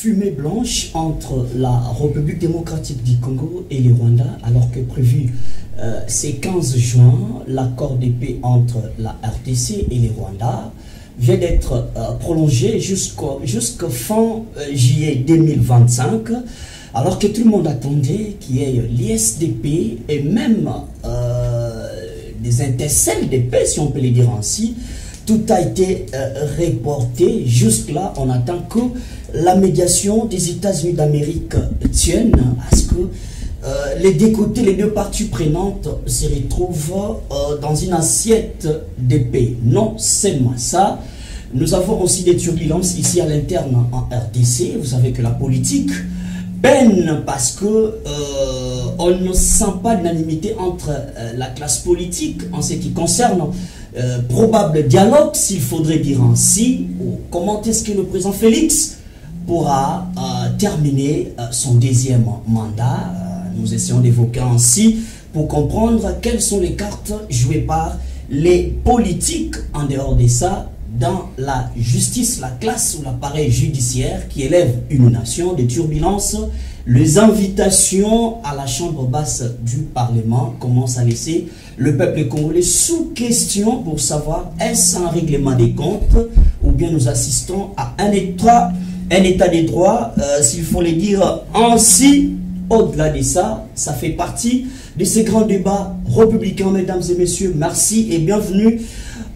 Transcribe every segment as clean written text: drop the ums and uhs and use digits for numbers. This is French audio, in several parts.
fumée blanche entre la République démocratique du Congo et le Rwanda, alors que prévu c'est 15 juin, l'accord de paix entre la RDC et le Rwanda vient d'être prolongé jusqu'au fin juillet 2025, alors que tout le monde attendait qu'il y ait l'ISDP et même des intercelles de paix, si on peut le dire ainsi. Tout a été reporté. Jusque-là, on attend que la médiation des États-Unis d'Amérique tienne à ce que les deux côtés, les deux parties prenantes se retrouvent dans une assiette de paix. Non seulement ça, nous avons aussi des turbulences ici à l'interne en RDC. Vous savez que la politique peine parce que on ne sent pas d'unanimité entre la classe politique en ce qui concerne probable dialogue, s'il faudrait dire ainsi, ou comment est-ce que le président Félix pourra terminer son deuxième mandat. Nous essayons d'évoquer ainsi pour comprendre quelles sont les cartes jouées par les politiques en dehors de ça, dans la justice, la classe ou l'appareil judiciaire qui élève une nation, des turbulences. Les invitations à la chambre basse du Parlement commencent à laisser le peuple congolais sous question pour savoir est-ce un règlement des comptes ou bien nous assistons à un état des droits, s'il faut le dire ainsi. Au-delà de ça, ça fait partie de ces grands débats républicains, mesdames et messieurs. Merci et bienvenue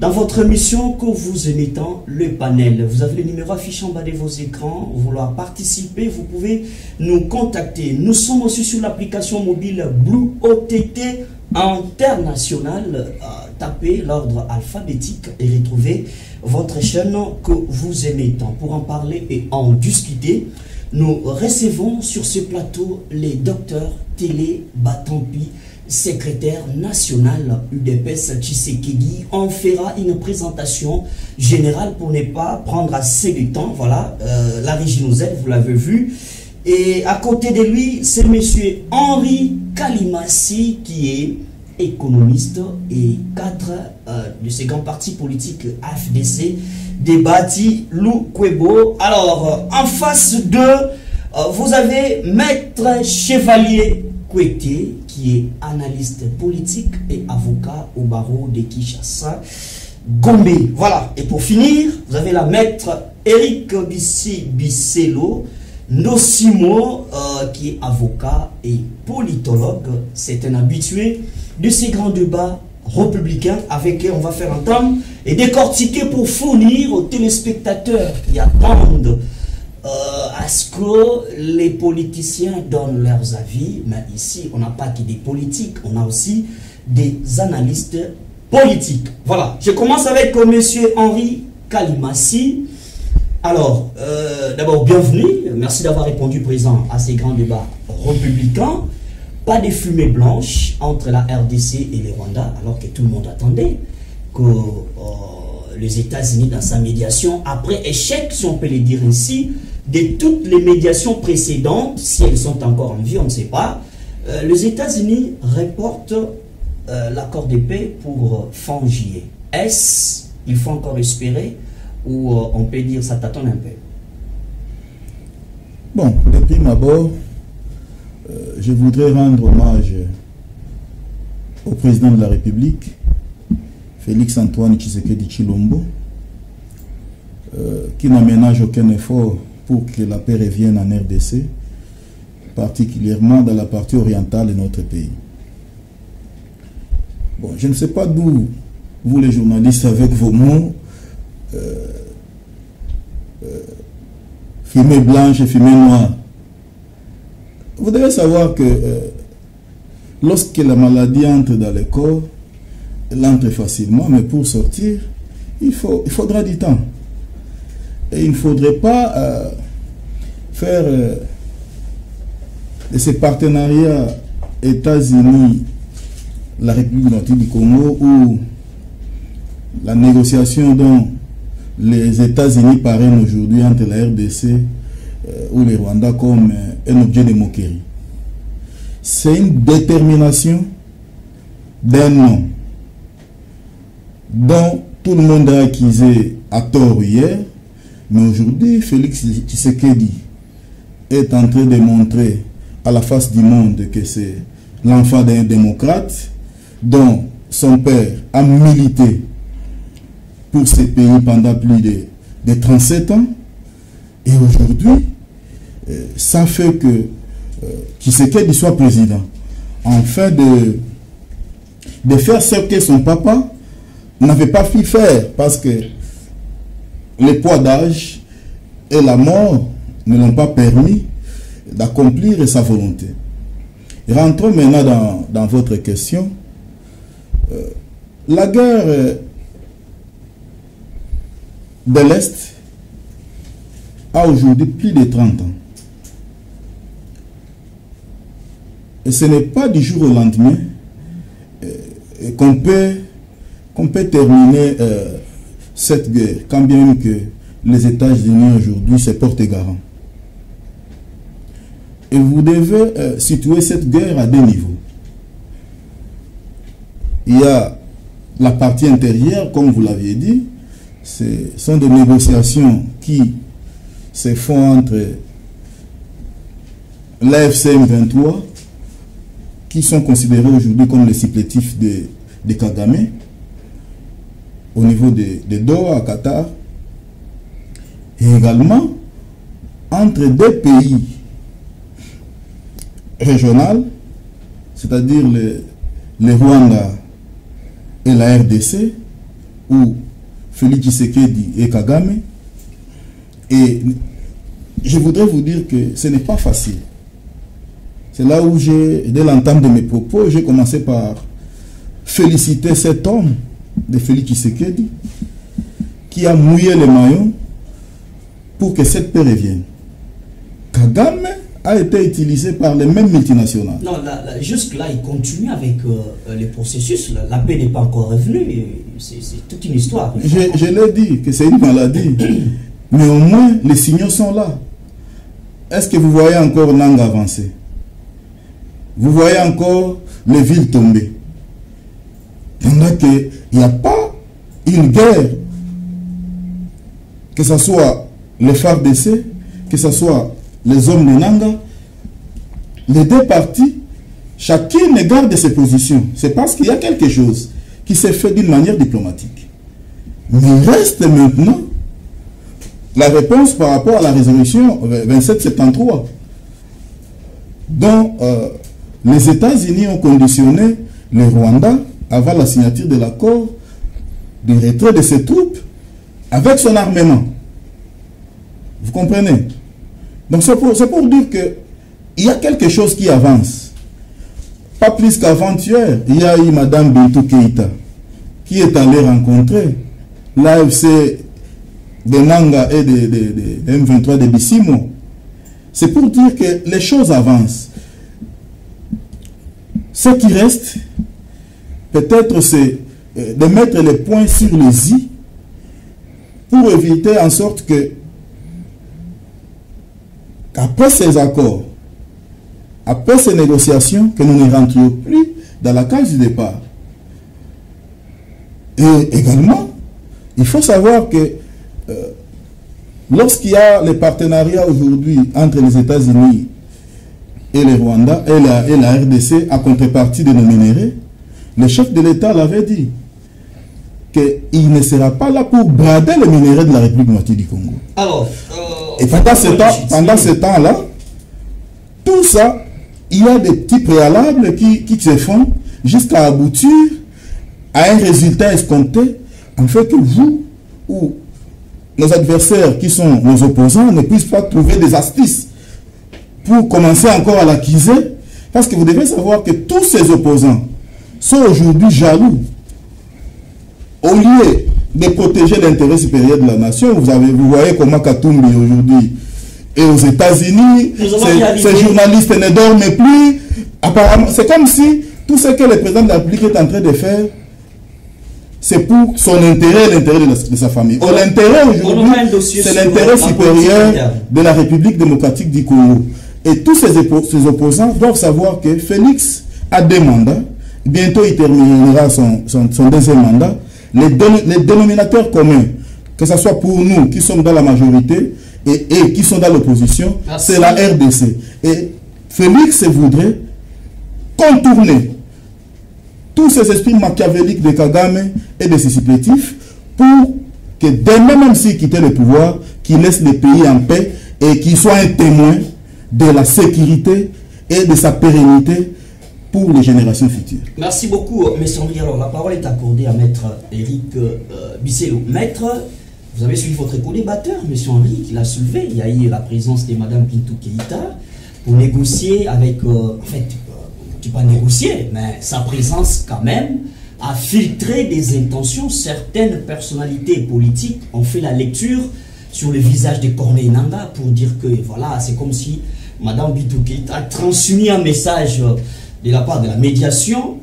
dans votre émission que vous aimez tant, le panel. Vous avez le numéro affiché en bas de vos écrans. Vous voulez participer, vous pouvez nous contacter. Nous sommes aussi sur l'application mobile Blue OTT International. Tapez l'ordre alphabétique et retrouvez votre chaîne que vous aimez tant. Pour en parler et en discuter, nous recevons sur ce plateau les docteurs Télé Batampi, secrétaire national UDPS Tshisekedi. On fera une présentation générale pour ne pas prendre assez de temps. Voilà, la régie nous aide, vous l'avez vu. Et à côté de lui, c'est monsieur Henri Kalimassi qui est économiste et cadre de ce grand parti politique AFDC, Debati Lukwebo. Alors, en face de vous avez Maître Chevalier Kwete, qui est analyste politique et avocat au barreau de Kinshasa, Gombe. Voilà. Et pour finir, vous avez la Maître Eric Bisselo Nosimo, qui est avocat et politologue. C'est un habitué de ces grands débats républicains avec qui on va faire entendre et décortiquer pour fournir aux téléspectateurs qui attendent à ce que les politiciens donnent leurs avis. Mais ici, on n'a pas que des politiques, on a aussi des analystes politiques. Voilà, je commence avec monsieur Henri Kalimassi. Alors, d'abord, bienvenue. Merci d'avoir répondu présent à ces grands débats républicains. Pas de fumée blanche entre la RDC et le Rwanda, alors que tout le monde attendait que les États-Unis, dans sa médiation, après échec, si on peut le dire ainsi, de toutes les médiations précédentes, si elles sont encore en vie, on ne sait pas, les États-Unis reportent l'accord de paix pour fin juillet. Est-ce qu'il faut encore espérer ou on peut dire ça tâtonne un peu? Bon, de prime abord, je voudrais rendre hommage au président de la République, Félix Antoine Tshisekedi Tshilombo, qui n'aménage aucun effort pour que la paix revienne en RDC, particulièrement dans la partie orientale de notre pays. Bon, je ne sais pas d'où vous les journalistes avec vos mots fumée blanche et fumée noire. Vous devez savoir que lorsque la maladie entre dans le corps, elle entre facilement, mais pour sortir, il faudra du temps. Et il ne faudrait pas faire de ces partenariats États-Unis, la République démocratique du Congo, ou la négociation dont les États-Unis parrainent aujourd'hui entre la RDC ou le Rwanda comme un objet de moquerie. C'est une détermination d'un homme dont tout le monde a accusé à tort hier, mais aujourd'hui Félix Tshisekedi est en train de montrer à la face du monde que c'est l'enfant d'un démocrate dont son père a milité pour ce pays pendant plus de 37 ans. Et aujourd'hui, ça fait que Tshisekedi soit président. Enfin de faire ce que son papa n'avait pas pu faire parce que le poids d'âge et la mort ne l'ont pas permis d'accomplir sa volonté. Rentrons maintenant dans votre question. La guerre de l'Est a aujourd'hui plus de 30 ans. Et ce n'est pas du jour au lendemain qu'on peut terminer cette guerre, quand bien même que les États-Unis aujourd'hui se portent garant. Et vous devez situer cette guerre à deux niveaux. Il y a la partie intérieure, comme vous l'aviez dit, ce sont des négociations qui se font entre l'AFCM 23, qui sont considérés aujourd'hui comme les supplétifs de Kagame, au niveau de Doha, à Qatar, et également entre deux pays régionaux, c'est-à-dire le Rwanda et la RDC, où Félix Tshisekedi et Kagame. Et je voudrais vous dire que ce n'est pas facile. C'est là où dès l'entame de mes propos, j'ai commencé par féliciter cet homme de Félix Tshisekedi qui a mouillé les maillons pour que cette paix revienne. Kagame a été utilisé par les mêmes multinationales. Non, jusque-là, il continue avec les processus. La paix n'est pas encore revenue. C'est toute une histoire. Je l'ai dit que c'est une maladie. Mais au moins, les signaux sont là. Est-ce que vous voyez encore Nanga avancer? Vous voyez encore les villes tomber? Pendant qu'il n'y a pas une guerre, que ce soit les FARDC, que ce soit les hommes de Nanga, les deux parties, chacune garde ses positions. C'est parce qu'il y a quelque chose qui s'est fait d'une manière diplomatique. Mais il reste maintenant la réponse par rapport à la résolution 2773, dont les États-Unis ont conditionné le Rwanda avant la signature de l'accord de retrait de ses troupes avec son armement. Vous comprenez? Donc c'est pour dire qu'il y a quelque chose qui avance. Pas plus qu'avant-hier, il y a eu Mme Bintou Keïta qui est allée rencontrer l'AFC de Nanga et de M23 de Bissimo. C'est pour dire que les choses avancent. Ce qui reste, peut-être, c'est de mettre les points sur les i pour éviter en sorte que qu'après ces accords, après ces négociations, que nous ne rentrions plus dans la case du départ. Et également, il faut savoir que lorsqu'il y a les partenariats aujourd'hui entre les États-Unis et le Rwanda et la RDC à contrepartie de nos minéraux, le chef de l'État l'avait dit qu'il ne sera pas là pour brader les minéraux de la République démocratique du Congo. Alors, et pendant ce temps-là, tout ça, il y a des petits préalables qui se font jusqu'à aboutir à un résultat escompté, en fait que vous ou nos adversaires qui sont nos opposants ne puissent pas trouver des astuces pour commencer encore à l'accuser, parce que vous devez savoir que tous ces opposants sont aujourd'hui jaloux. Au lieu de protéger l'intérêt supérieur de la nation, vous voyez comment Katumbi aujourd'hui est aux États-Unis, ces journalistes ne dorment plus. Apparemment, c'est comme si tout ce que le président de la République est en train de faire, c'est pour son intérêt et l'intérêt de sa famille. L'intérêt aujourd'hui, c'est l'intérêt supérieur de la République démocratique du Congo. Et tous ces opposants doivent savoir que Félix a 2 mandats. Bientôt, il terminera son deuxième mandat. Les dénominateurs communs, que ce soit pour nous qui sommes dans la majorité et qui sont dans l'opposition, c'est la RDC. Et Félix voudrait contourner tous ces esprits machiavéliques de Kagame et de ses supplétifs pour que demain, même s'il quittait le pouvoir, qu'il laisse le pays en paix et qu'il soit un témoin de la sécurité et de sa pérennité pour les générations futures. Merci beaucoup, M. Henri. Alors, la parole est accordée à Maître Éric Bisselo. Maître, vous avez suivi votre co-débatteur, M. Henri, qui l'a soulevé. Il y a eu la présence de Mme Bintou Keïta pour négocier avec... en fait, tu ne peux pas négocier, mais sa présence, quand même, a filtré des intentions. Certaines personnalités politiques ont fait la lecture sur le visage de Corneille Nangaa pour dire que, voilà, c'est comme si Mme Bintou Keïta a transmis un message de la part de la médiation.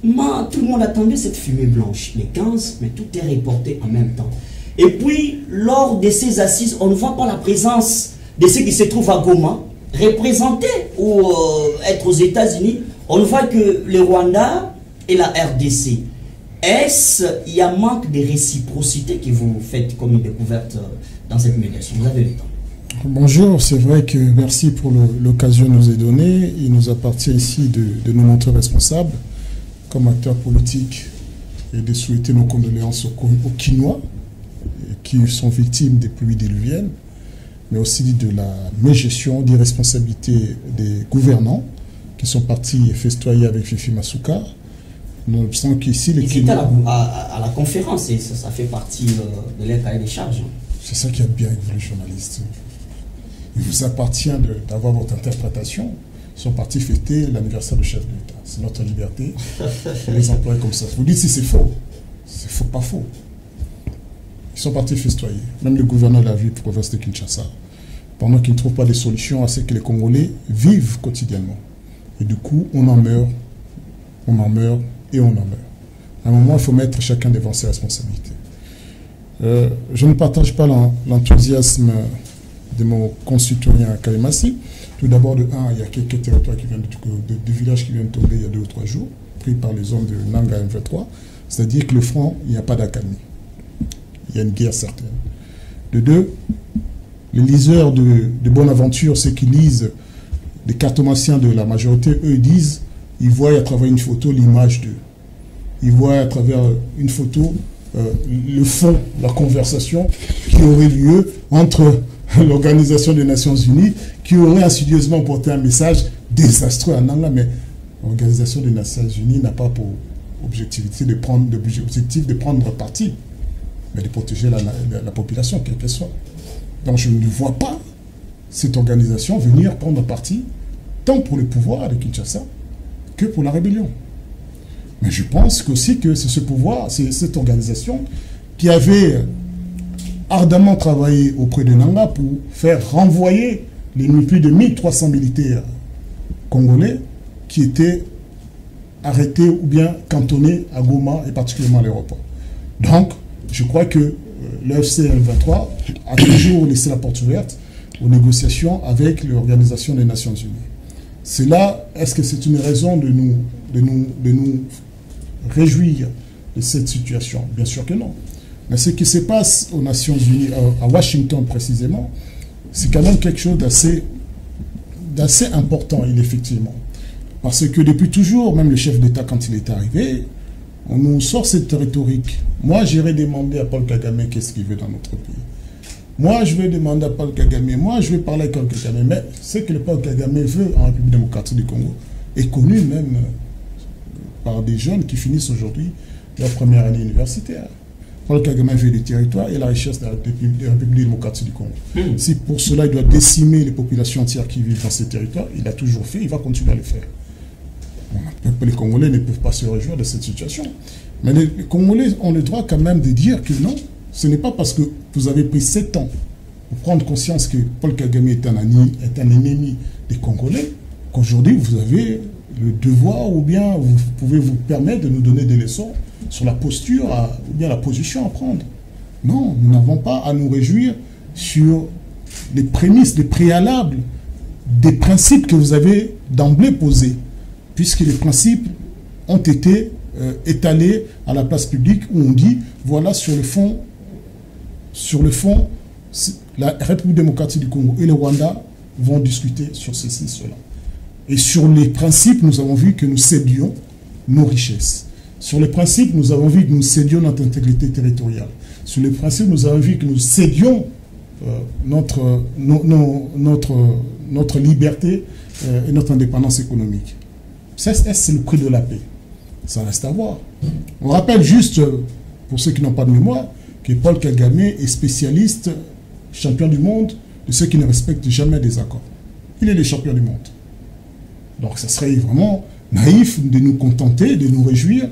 Tout le monde attendait cette fumée blanche, les 15, mais tout est reporté en même temps. Et puis, lors de ces assises, on ne voit pas la présence de ceux qui se trouvent à Goma, représentés ou être aux États-Unis. On voit que le Rwanda et la RDC. Est-ce qu'il y a un manque de réciprocité que vous faites comme une découverte dans cette médiation? Vous avez le temps. Bonjour, c'est vrai que merci pour l'occasion nous est donnée. Il nous appartient ici de nous montrer responsables comme acteurs politiques et de souhaiter nos condoléances aux Kinois qui sont victimes des pluies diluviennes, mais aussi de la mégestion, d'irresponsabilité des gouvernants qui sont partis festoyer avec Fifi Masuka. Nous sens qu'ici les Kinois... à la conférence, et ça fait partie de leur cahier des charges. C'est ça qui est bien avec vous les journalistes. Il vous appartient d'avoir votre interprétation. Ils sont partis fêter l'anniversaire du chef de l'État. C'est notre liberté. Les employer comme ça. Vous dites si c'est faux. C'est faux, pas faux. Ils sont partis festoyer. Même le gouverneur de la ville province de Kinshasa. Pendant qu'ils ne trouvent pas de solution à ce que les Congolais vivent quotidiennement. Et du coup, on en meurt. On en meurt et on en meurt. À un moment, il faut mettre chacun devant ses responsabilités. Je ne partage pas l'enthousiasme de mon concitoyen Kalimassi. Tout d'abord, il y a quelques territoires qui viennent de villages qui viennent de tomber il y a 2 ou 3 jours, pris par les hommes de Nanga M23. C'est-à-dire que le front, il n'y a pas d'accalmie. Il y a une guerre certaine. De 2, les liseurs de Bonaventure, ceux qui lisent des cartomanciens de la majorité, eux, ils disent, ils voient à travers une photo l'image d'eux. Ils voient à travers une photo le fond, la conversation qui aurait lieu entre l'Organisation des Nations Unies, qui aurait insidieusement porté un message désastreux à Nanga, mais l'Organisation des Nations Unies n'a pas pour objectif de prendre parti, mais de protéger la population, quelle qu'elle soit. Donc je ne vois pas cette organisation venir prendre parti, tant pour le pouvoir de Kinshasa que pour la rébellion. Mais je pense aussi que c'est ce pouvoir, c'est cette organisation qui avait ardemment travaillé auprès de Nanga pour faire renvoyer les plus de 1300 militaires congolais qui étaient arrêtés ou bien cantonnés à Goma et particulièrement à l'aéroport. Donc, je crois que l'UFC M23 a toujours laissé la porte ouverte aux négociations avec l'Organisation des Nations Unies. C'est là, est-ce que c'est une raison de nous réjouir de cette situation? Bien sûr que non. Mais ce qui se passe aux Nations Unies, à Washington précisément, c'est quand même quelque chose d'assez important, effectivement. Parce que depuis toujours, même le chef d'État, quand il est arrivé, on nous sort cette rhétorique. Moi, j'irai demander à Paul Kagame qu'est-ce qu'il veut dans notre pays. Moi, je vais demander à Paul Kagame, moi, je vais parler avec Paul Kagame. Mais ce que le Paul Kagame veut en République démocratique du Congo est connu même par des jeunes qui finissent aujourd'hui leur première année universitaire. Paul Kagame veut des territoires et la richesse de la République démocratique du Congo. Si pour cela, il doit décimer les populations entières qui vivent dans ces territoires, il l'a toujours fait, il va continuer à le faire. Les Congolais ne peuvent pas se réjouir de cette situation. Mais les Congolais ont le droit quand même de dire que non, ce n'est pas parce que vous avez pris 7 ans pour prendre conscience que Paul Kagame est un ennemi des Congolais, qu'aujourd'hui vous avez le devoir ou bien vous pouvez vous permettre de nous donner des leçons sur la posture ou bien la position à prendre. Non, nous n'avons pas à nous réjouir sur les prémices, les préalables des principes que vous avez d'emblée posés, puisque les principes ont été étalés à la place publique où on dit, voilà, sur le fond, la République démocratique du Congo et le Rwanda vont discuter sur ceci, cela. Et sur les principes, nous avons vu que nous cédions nos richesses. Sur les principes, nous avons vu que nous cédions notre intégrité territoriale. Sur les principes, nous avons vu que nous cédions notre liberté et notre indépendance économique. C'est le prix de la paix. Ça reste à voir. On rappelle juste, pour ceux qui n'ont pas de mémoire, que Paul Kagame est spécialiste, champion du monde, de ceux qui ne respectent jamais des accords. Il est le champion du monde. Donc ça serait vraiment naïf de nous contenter, de nous réjouir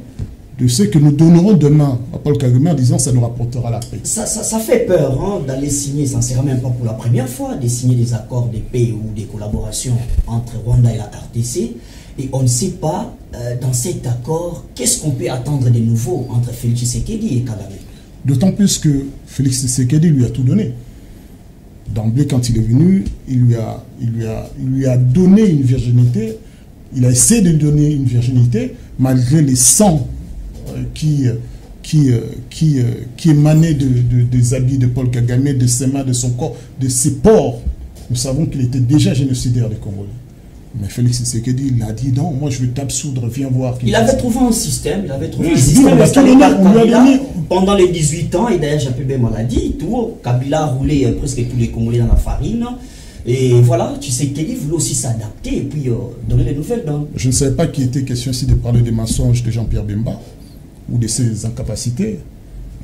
de ce que nous donnerons demain à Paul Kagame en disant que ça nous rapportera la paix. Ça fait peur hein, d'aller signer, ça ne sera même pas pour la première fois, de signer des accords de paix ou des collaborations entre Rwanda et la RDC. Et on ne sait pas, dans cet accord, qu'est-ce qu'on peut attendre de nouveau entre Félix Tshisekedi et Kagame. D'autant plus que Félix Tshisekedi lui a tout donné. D'emblée, quand il est venu, il lui a donné une virginité. Il a essayé de lui donner une virginité, malgré les sangs qui émanaient des habits de Paul Kagame, de ses mains, de son corps, de ses pores. Nous savons qu'il était déjà génocidaire des Congolais. Mais Félix Tshisekedi, il a dit non, moi je vais t'absoudre, viens voir. Il avait trouvé un système, pendant les 18 ans, et d'ailleurs Japébé m'a dit, tout, Kabila a roulé presque tous les Congolais dans la farine. Et voilà, Tshisekedi voulait aussi s'adapter et puis donner les nouvelles. Donc. Je ne savais pas qu'il était question ici de parler des mensonges de Jean-Pierre Bemba ou de ses incapacités.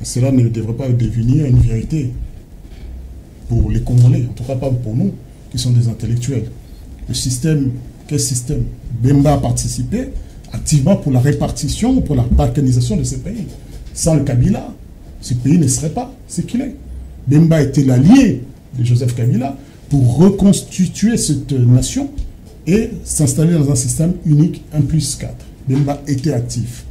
Cela ne devrait pas devenir une vérité pour les Congolais, en tout cas pas pour nous, qui sont des intellectuels. Le système, quel système? Bemba a participé activement pour la répartition, pour la balkanisation de ce pays. Sans le Kabila, ce pays ne serait pas ce qu'il est. Bemba était l'allié de Joseph Kabila pour reconstituer cette nation et s'installer dans un système unique 1+4. Bemba était actif.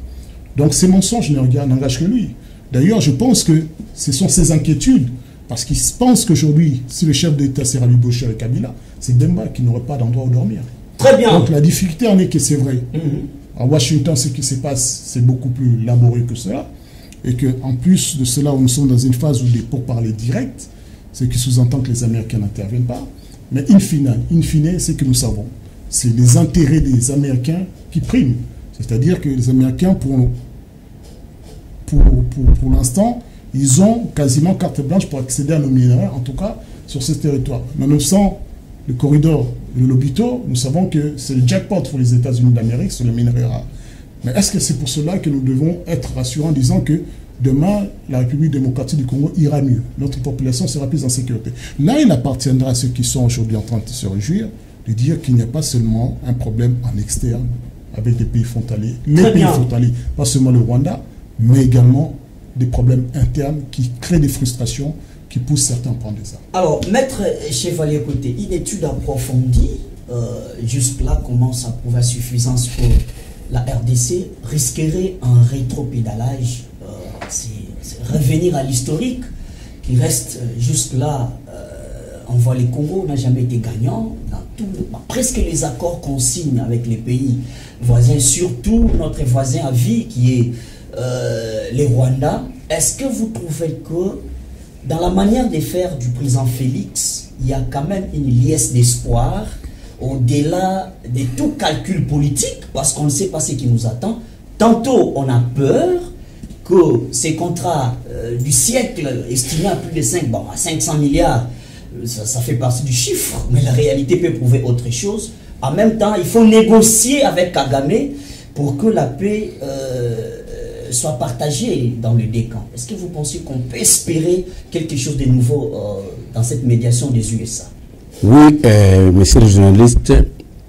Donc ces mensonges n'engagent que lui. D'ailleurs, je pense que ce sont ses inquiétudes, parce qu'il pense qu'aujourd'hui, si le chef d'État sera Boucher et Kabila, c'est Bemba qui n'aurait pas d'endroit où dormir. Très bien. Donc la difficulté en est que c'est vrai. À Washington, ce qui se passe, c'est beaucoup plus laborieux que cela. Et qu'en plus de cela, nous sommes dans une phase où des pourparlers directs, ce qui sous-entend que les Américains n'interviennent pas. Mais in fine, c'est que nous savons. C'est les intérêts des Américains qui priment. C'est-à-dire que les Américains, pour l'instant, ils ont quasiment carte blanche pour accéder à nos minerais, en tout cas sur ce territoire. Nonobstant le corridor de l'Obito, nous savons que c'est le jackpot pour les États-Unis d'Amérique sur les minerais rares. Mais est-ce que c'est pour cela que nous devons être rassurants en disant que demain, la République démocratique du Congo ira mieux. Notre population sera plus en sécurité. Là, il appartiendra à ceux qui sont aujourd'hui en train de se réjouir de dire qu'il n'y a pas seulement un problème en externe avec des pays frontaliers. Les pays frontaliers, pas seulement le Rwanda, mais également des problèmes internes qui créent des frustrations qui poussent certains à prendre des armes. Alors, Maître Chevalier Côté, une étude approfondie, jusque-là, commence à prouver suffisance pour la RDC, risquerait un rétropédalage. C'est revenir à l'historique qui reste jusque-là. On voit les Congo n'a jamais été gagnant dans presque les accords qu'on signe avec les pays voisins, surtout notre voisin à vie qui est les Rwanda. Est-ce que vous trouvez que dans la manière de faire du président Félix, il y a quand même une liesse d'espoir au-delà de tout calcul politique, parce qu'on ne sait pas ce qui nous attend. Tantôt on a peur que ces contrats du siècle estimés à plus de 500 milliards, ça fait partie du chiffre, mais la réalité peut prouver autre chose. En même temps, il faut négocier avec Kagame pour que la paix soit partagée dans le décan. Est-ce que vous pensez qu'on peut espérer quelque chose de nouveau dans cette médiation des USA? Oui, monsieur le journaliste,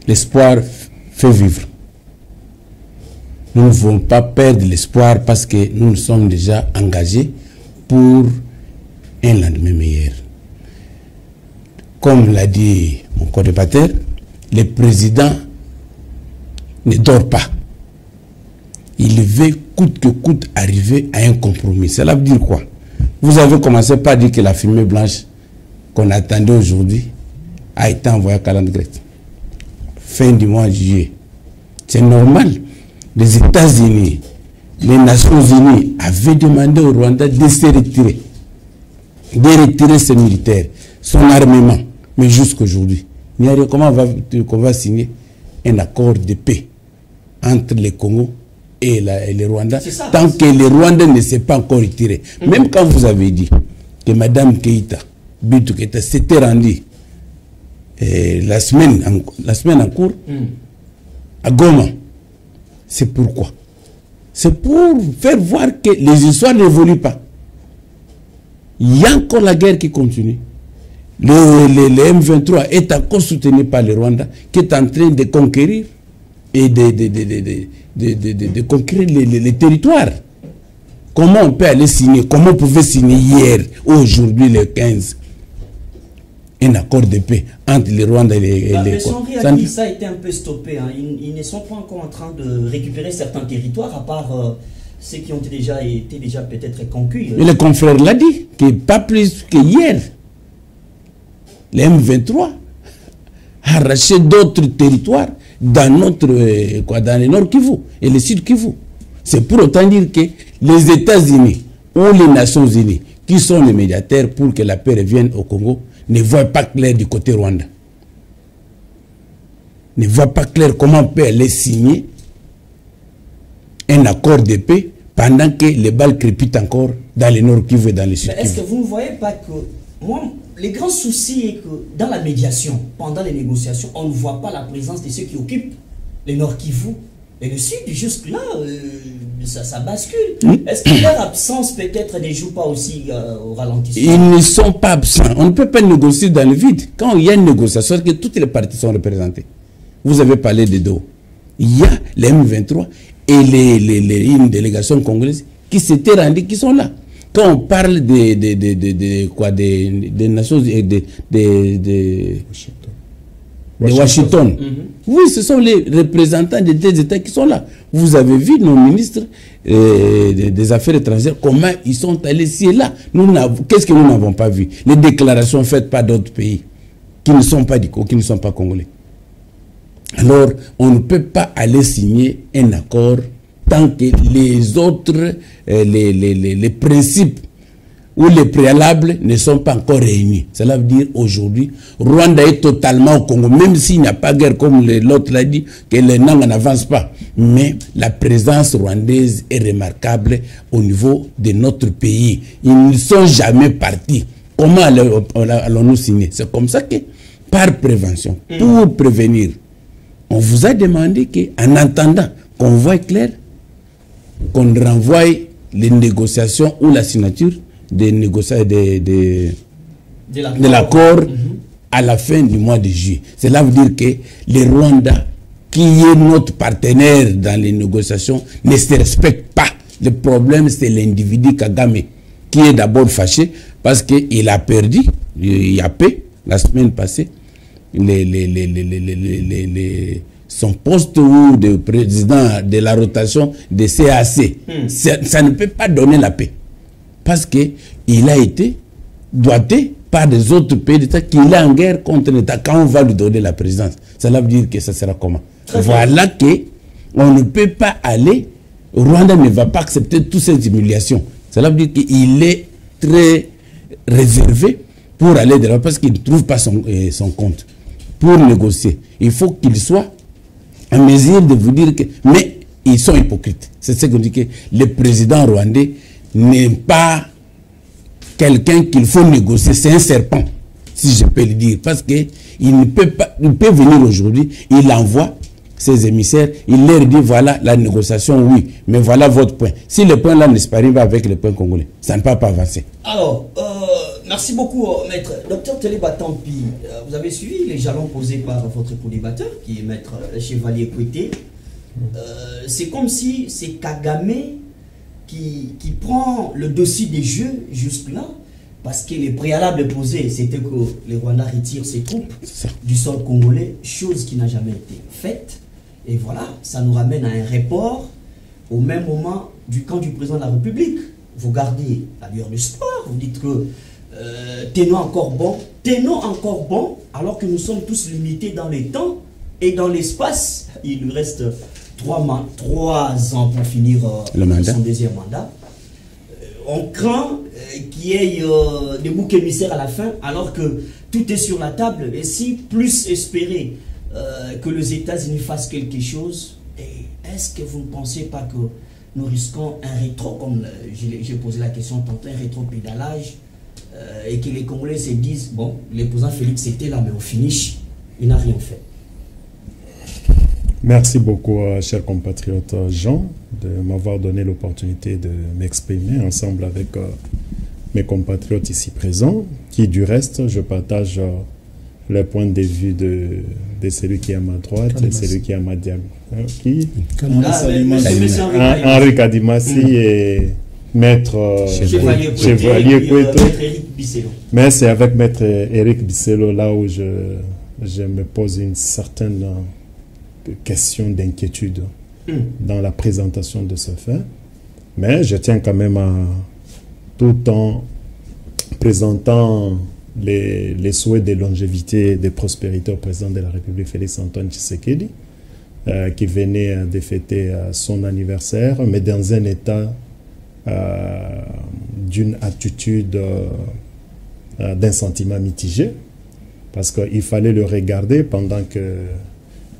l'espoir fait vivre. Nous ne voulons pas perdre l'espoir parce que nous nous sommes déjà engagés pour un lendemain meilleur. Comme l'a dit mon co-débatteur, le président ne dort pas. Il veut coûte que coûte arriver à un compromis. Cela veut dire quoi? Vous avez commencé par dire que la fumée blanche qu'on attendait aujourd'hui a été envoyée à Calandre. Fin du mois de juillet. C'est normal. Les États-Unis, les Nations Unies avaient demandé au Rwanda de se retirer. de retirer ses militaires, son armement. Mais jusqu'aujourd'hui, il n'y a rien. Comment on va signer un accord de paix entre le Congo et le Rwanda tant que le Rwanda ne s'est pas encore retiré. Même quand vous avez dit que Mme Keïta, Bintou Keïta, s'était rendue la semaine en cours à Goma, c'est pourquoi? C'est pour faire voir que les histoires n'évoluent pas. Il y a encore la guerre qui continue. Le M23 est encore soutenu par le Rwanda qui est en train de conquérir et de conquérir les territoires. Comment on peut aller signer, comment on pouvait signer hier, aujourd'hui le 15, un accord de paix entre le Rwanda et les Congo? Ça a été un peu stoppé. Hein. Ils ne sont pas encore en train de récupérer certains territoires, à part ceux qui ont déjà été peut-être conquis. Mais le confrère l'a dit, que pas plus que hier. Le M23 a arraché d'autres territoires dans dans le Nord Kivu et le Sud Kivu. C'est pour autant dire que les États-Unis ou les Nations Unies, qui sont les médiateurs pour que la paix revienne au Congo, ne voient pas clair du côté Rwanda. Ne voient pas clair comment on peut aller signer un accord de paix pendant que les balles crépitent encore dans le Nord Kivu et dans le Sud Kivu. Est-ce que vous ne voyez pas que les grands soucis est que dans la médiation, pendant les négociations, on ne voit pas la présence de ceux qui occupent le Nord Kivu et le Sud. Jusque-là, ça bascule. Est-ce que leur absence peut-être ne joue pas aussi au ralentissement? Ils ne sont pas absents. On ne peut pas négocier dans le vide. Quand il y a une négociation, que toutes les parties sont représentées. Vous avez parlé de dos. Il y a les M23 et une délégation congolaise qui s'étaient rendues, qui sont là. Quand on parle des Nations de Washington, oui, ce sont les représentants des deux États qui sont là. Vous avez vu nos ministres des Affaires étrangères, comment ils sont allés ici et là. Qu'est-ce que nous n'avons pas vu? Les déclarations faites par d'autres pays qui ne sont pas qui ne sont pas congolais. Alors, on ne peut pas aller signer un accord tant que les autres, les principes ou les préalables ne sont pas encore réunis. Cela veut dire aujourd'hui, Rwanda est totalement au Congo, même s'il n'y a pas de guerre, comme l'autre l'a dit, que les langues n'avancent pas. Mais la présence rwandaise est remarquable au niveau de notre pays. Ils ne sont jamais partis. Comment allons-nous signer? C'est comme ça que, par prévention, pour prévenir, on vous a demandé qu'en attendant qu'on voit clair, qu'on renvoie les négociations ou la signature de l'accord à la fin du mois de juillet. Cela veut dire que le Rwanda, qui est notre partenaire dans les négociations, ne se respecte pas. Le problème, c'est l'individu Kagame, qui est d'abord fâché parce qu'il a perdu, il a paix la semaine passée, son poste ou de président de la rotation de CAC. Ça ne peut pas donner la paix. Parce qu'il a été doigté par des autres pays d'État qu'il est en guerre contre l'État. Quand on va lui donner la présidence, cela veut dire que ça sera comment? Voilà qu'on ne peut pas aller, Rwanda ne va pas accepter toutes ces humiliations. Cela veut dire qu'il est très réservé pour aller de là, parce qu'il ne trouve pas son compte. Pour négocier, il faut qu'il soit en mesure de vous dire que... Mais ils sont hypocrites. C'est ce qu'on dit, que le président rwandais n'est pas quelqu'un qu'il faut négocier. C'est un serpent, si je peux le dire. Parce qu'il ne peut pas... Il peut venir aujourd'hui, il envoie ses émissaires, il leur dit, voilà la négociation, oui, mais voilà votre point. Si le point là ne se parie pas avec le point congolais, ça ne peut pas avancer. Alors, merci beaucoup, maître. Docteur Téléba Tampi, vous avez suivi les jalons posés par votre co-débatteur, qui est maître Chevalier Kouété. C'est comme si c'est Kagame qui prend le dossier des jeux jusque-là, parce que les préalables posés, c'était que les Rwandais retirent ses troupes du sol congolais, chose qui n'a jamais été faite. Et voilà, ça nous ramène à un report au même moment du camp du président de la République. Vous gardez la lueur du sport, vous dites que tenons encore bon, alors que nous sommes tous limités dans les temps et dans l'espace. Il lui reste 3 ans pour finir son deuxième mandat. On craint qu'il y ait des boucs émissaires à la fin, alors que tout est sur la table. Et si plus espérer que les États-Unis fassent quelque chose, est-ce que vous ne pensez pas que nous risquons un rétro, comme j'ai posé la question tantôt, un rétro-pédalage, et que les Congolais se disent, bon, le président Félix était là, mais au finish, il n'a rien fait. Merci beaucoup, cher compatriote Jean, de m'avoir donné l'opportunité de m'exprimer ensemble avec mes compatriotes ici présents, qui du reste, je partage le point de vue de celui qui est à ma droite et celui qui est à ma diagonale. Qui Henri Kadimassi et Maître Chevalier Koueto. Mais c'est avec Maître Éric Bisselo là où je me pose une certaine question d'inquiétude dans la présentation de ce fait. Mais je tiens quand même à, tout en présentant les souhaits de longévité et de prospérité au président de la République, Félix-Antoine Tshisekedi, qui venait de fêter son anniversaire, mais dans un état d'une attitude, d'un sentiment mitigé, parce qu'il fallait le regarder pendant que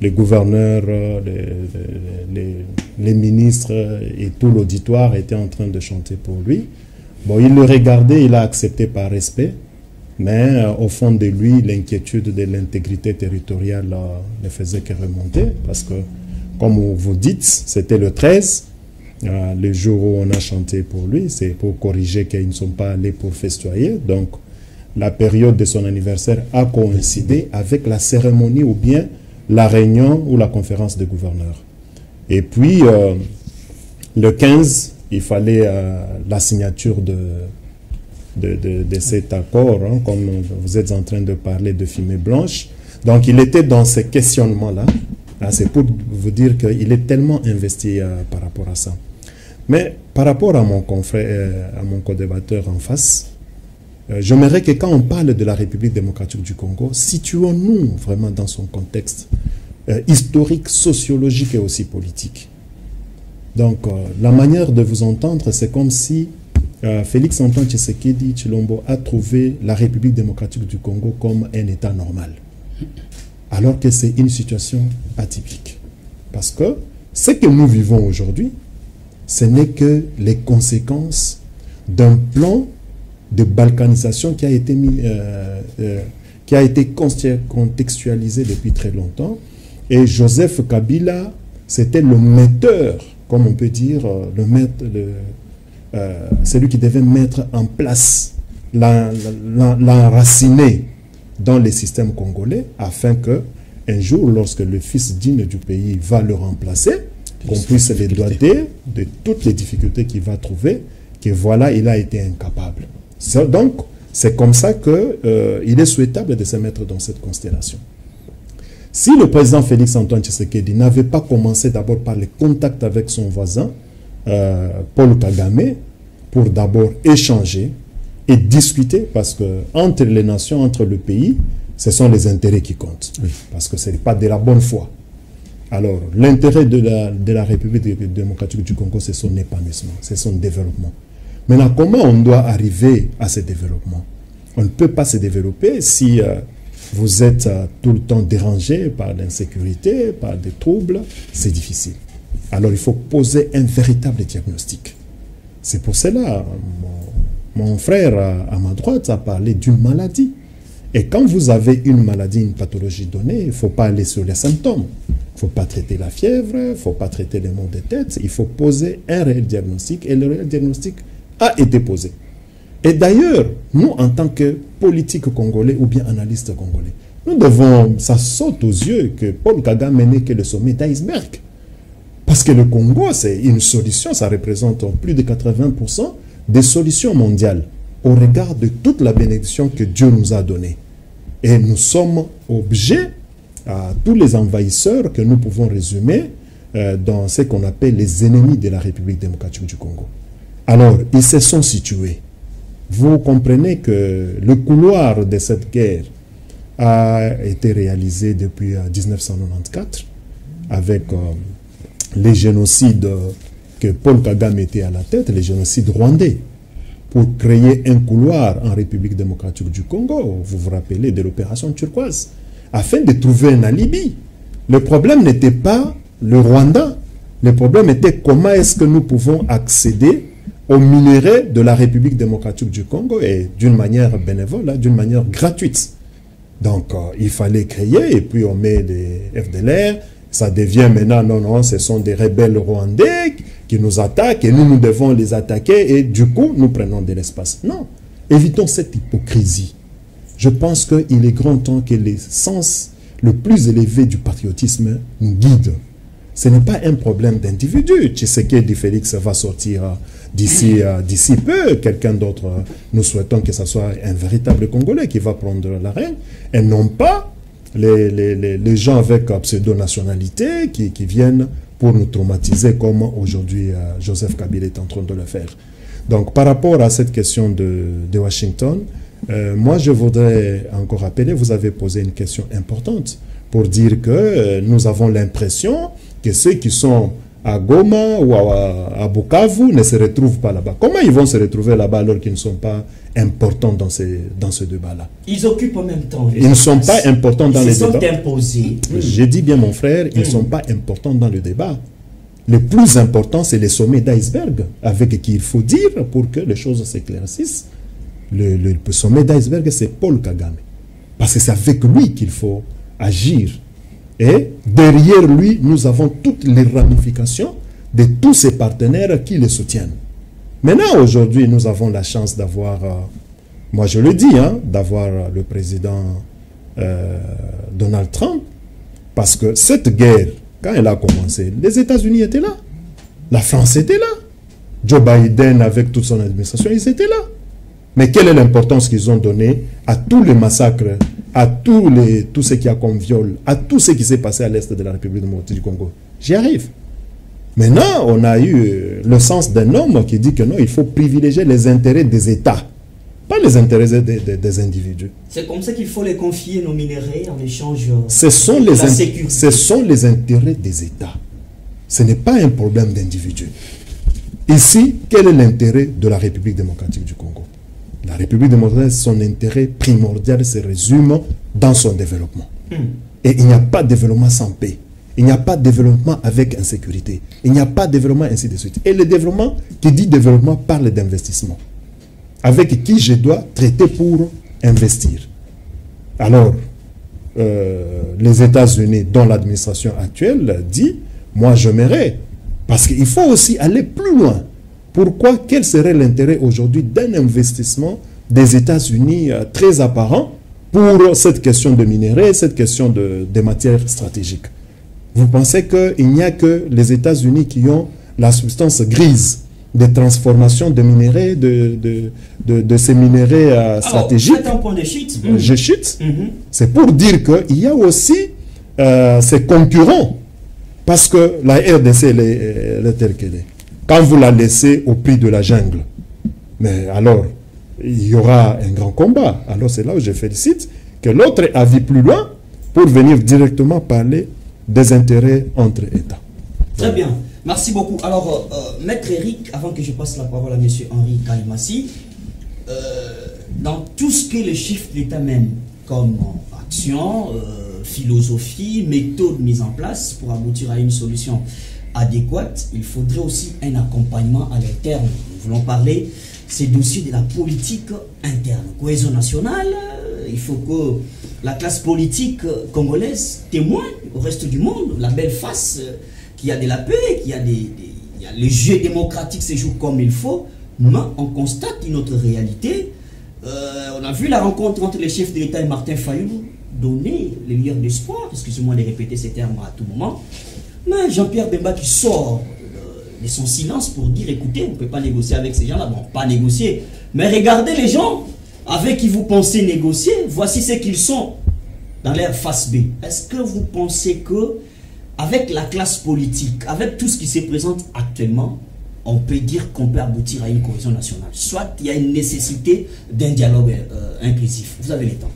les gouverneurs, les ministres et tout l'auditoire étaient en train de chanter pour lui. Bon, il le regardait, il a accepté par respect, mais au fond de lui, l'inquiétude de l'intégrité territoriale ne faisait que remonter, parce que, comme vous dites, c'était le 13, le jour où on a chanté pour lui, c'est pour corriger qu'ils ne sont pas allés pour festoyer. Donc, la période de son anniversaire a coïncidé avec la cérémonie ou bien la réunion ou la conférence des gouverneurs. Et puis, le 15, il fallait la signature de cet accord, hein, comme vous êtes en train de parler de fumée blanche. Donc, il était dans ce questionnement-là. C'est pour vous dire qu'il est tellement investi par rapport à ça. Mais par rapport à mon confrère, à mon co-débatteur en face, j'aimerais que quand on parle de la République démocratique du Congo, situons-nous vraiment dans son contexte historique, sociologique et aussi politique. Donc, la manière de vous entendre, c'est comme si Félix-Antoine Tshisekedi Tshilombo a trouvé la République démocratique du Congo comme un État normal. Alors que c'est une situation atypique. Parce que ce que nous vivons aujourd'hui, ce n'est que les conséquences d'un plan de balkanisation qui a été contextualisé depuis très longtemps. Et Joseph Kabila, c'était le metteur, comme on peut dire, celui qui devait mettre en place, l'enraciner dans les systèmes congolais, afin que un jour, lorsque le fils digne du pays va le remplacer, qu'on puisse les doter de toutes les difficultés qu'il va trouver, que voilà, il a été incapable. Donc, c'est comme ça qu'il est souhaitable de se mettre dans cette constellation. Si le président Félix-Antoine Tshisekedi n'avait pas commencé d'abord par les contacts avec son voisin, Paul Kagame, pour d'abord échanger et discuter, parce que entre les nations, entre le pays, ce sont les intérêts qui comptent. Oui. Parce que ce n'est pas de la bonne foi. Alors, l'intérêt de la République démocratique du Congo, c'est son épanouissement, c'est son développement. Maintenant, comment on doit arriver à ce développement? On ne peut pas se développer si vous êtes tout le temps dérangé par l'insécurité, par des troubles. C'est difficile. Alors, il faut poser un véritable diagnostic. C'est pour cela, mon frère à ma droite a parlé d'une maladie. Et quand vous avez une maladie, une pathologie donnée, il ne faut pas aller sur les symptômes. Il ne faut pas traiter la fièvre, il ne faut pas traiter les maux de tête. Il faut poser un réel diagnostic. Et le réel diagnostic a été posé. Et d'ailleurs, nous, en tant que politiques congolais ou bien analystes congolais, nous devons, ça saute aux yeux que Paul Kagame n'est que le sommet d'iceberg. Parce que le Congo, c'est une solution, ça représente plus de 80% des solutions mondiales au regard de toute la bénédiction que Dieu nous a donnée. Et nous sommes objets à tous les envahisseurs que nous pouvons résumer dans ce qu'on appelle les ennemis de la République démocratique du Congo. Alors, ils se sont situés. Vous comprenez que le couloir de cette guerre a été réalisé depuis 1994 avec les génocides que Paul Kagame était à la tête, les génocides rwandais. pour créer un couloir en République démocratique du Congo, vous vous rappelez de l'opération turquoise, afin de trouver un alibi. Le problème n'était pas le Rwanda, le problème était comment est-ce que nous pouvons accéder aux minerais de la République démocratique du Congo et d'une manière bénévole, d'une manière gratuite. Donc, il fallait créer et puis on met des FDLR, ça devient maintenant, non, ce sont des rebelles rwandais qui nous attaquent et nous devons les attaquer et du coup, nous prenons de l'espace. Non, évitons cette hypocrisie. Je pense qu'il est grand temps que le sens le plus élevé du patriotisme nous guide. Ce n'est pas un problème d'individu. Tshisekedi Félix va sortir d'ici peu. Quelqu'un d'autre, nous souhaitons que ce soit un véritable Congolais qui va prendre la reine et non pas les gens avec pseudo-nationalité qui viennent pour nous traumatiser comme aujourd'hui Joseph Kabila est en train de le faire. Donc par rapport à cette question de Washington, moi je voudrais encore rappeler, vous avez posé une question importante pour dire que nous avons l'impression que ceux qui sont à Goma ou à Bukavu ne se retrouvent pas là-bas. Comment ils vont se retrouver là-bas alors qu'ils ne sont pas importants dans ce débat-là? Ils occupent en même temps. Ils ne sont pas importants dans les débats. Ils sont imposés. J'ai dit bien, mon frère, ils ne sont pas importants dans le débat. Le plus important, c'est les sommets d'iceberg, avec qui il faut dire pour que les choses s'éclaircissent. Le sommet d'iceberg, c'est Paul Kagame. Parce que c'est avec lui qu'il faut agir. Et derrière lui, nous avons toutes les ramifications de tous ses partenaires qui le soutiennent. Maintenant, aujourd'hui, nous avons la chance d'avoir, moi je le dis, d'avoir le président Donald Trump, parce que cette guerre, quand elle a commencé, les États-Unis étaient là, la France était là, Joe Biden avec toute son administration, ils étaient là. Mais quelle est l'importance qu'ils ont donnée à tous les massacres, à tout ce qui a comme viol, à tout ce qui s'est passé à l'est de la République démocratique du Congo? J'y arrive. Maintenant, on a eu le sens d'un homme qui dit que non, il faut privilégier les intérêts des États, pas les intérêts des individus. C'est comme ça qu'il faut les confier, nos minéraux, en échange de la sécurité. Ce sont les intérêts des États. Ce n'est pas un problème d'individus. Ici, quel est l'intérêt de la République démocratique du Congo? La République démocratique, son intérêt primordial se résume dans son développement. Et il n'y a pas de développement sans paix. Il n'y a pas de développement avec insécurité. Il n'y a pas de développement ainsi de suite. Et le développement, qui dit développement, parle d'investissement. Avec qui je dois traiter pour investir. Alors, les États-Unis, dont l'administration actuelle, dit, moi j'aimerais, parce qu'il faut aussi aller plus loin. Pourquoi? Quel serait l'intérêt aujourd'hui d'un investissement des États-Unis très apparent pour cette question de minerais, cette question des matières stratégiques? Vous pensez qu'il n'y a que les États-Unis qui ont la substance grise de transformation de minerais, de ces minerais stratégiques? Alors, faites un point de chute. Je chute. C'est pour dire qu'il y a aussi ces concurrents. Parce que la RDC, elle est telle qu'elle est. Quand vous la laissez au prix de la jungle, mais alors, il y aura un grand combat. Alors c'est là où je félicite que l'autre a vu plus loin pour venir directement parler des intérêts entre États. Très bien. Merci beaucoup. Alors, Maître Eric, avant que je passe la parole à M. Henri Kalimassi, dans tout ce que le chef d'État mène comme action, philosophie, méthode mise en place pour aboutir à une solution adéquate, il faudrait aussi un accompagnement à l'interne. Nous voulons parler ces dossiers de la politique interne. Cohésion nationale, il faut que la classe politique congolaise témoigne au reste du monde, la belle face, qu'il y a de la paix, qu'il y a les jeux démocratiques se jouent comme il faut. Mais on constate une autre réalité. On a vu la rencontre entre les chefs de l'État et Martin Fayulu donner les lueurs d'espoir, excusez-moi de répéter ces termes à tout moment. Mais Jean-Pierre Bemba qui sort de son silence pour dire, écoutez, on ne peut pas négocier avec ces gens-là. Bon, pas négocier, mais regardez les gens avec qui vous pensez négocier, voici ce qu'ils sont dans leur face B. Est-ce que vous pensez que, avec la classe politique, avec tout ce qui se présente actuellement, on peut dire qu'on peut aboutir à une cohésion nationale? Soit il y a une nécessité d'un dialogue inclusif. Vous avez le temps.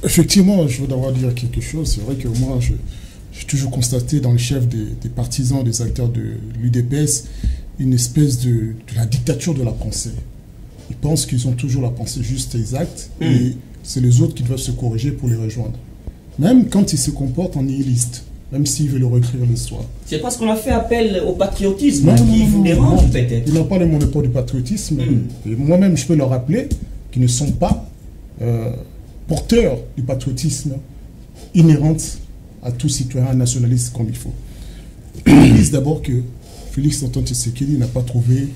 Effectivement, je veux d'abord dire quelque chose. C'est vrai que moi, j'ai toujours constaté dans le chef des partisans, des acteurs de l'UDPS, une espèce de la dictature de la pensée. ils pensent qu'ils ont toujours la pensée juste et exacte, et c'est les autres qui doivent se corriger pour les rejoindre. Même quand ils se comportent en nihiliste, même s'ils veulent réécrire l'histoire. C'est parce qu'on a fait appel au patriotisme qui vous dérange peut-être. Ils n'ont pas le monopole du patriotisme. Et moi-même, je peux leur rappeler qu'ils ne sont pas porteurs du patriotisme inhérent à tout citoyen nationaliste comme il faut. Ils disent d'abord que Félix Antoine Tshisekedi n'a pas trouvé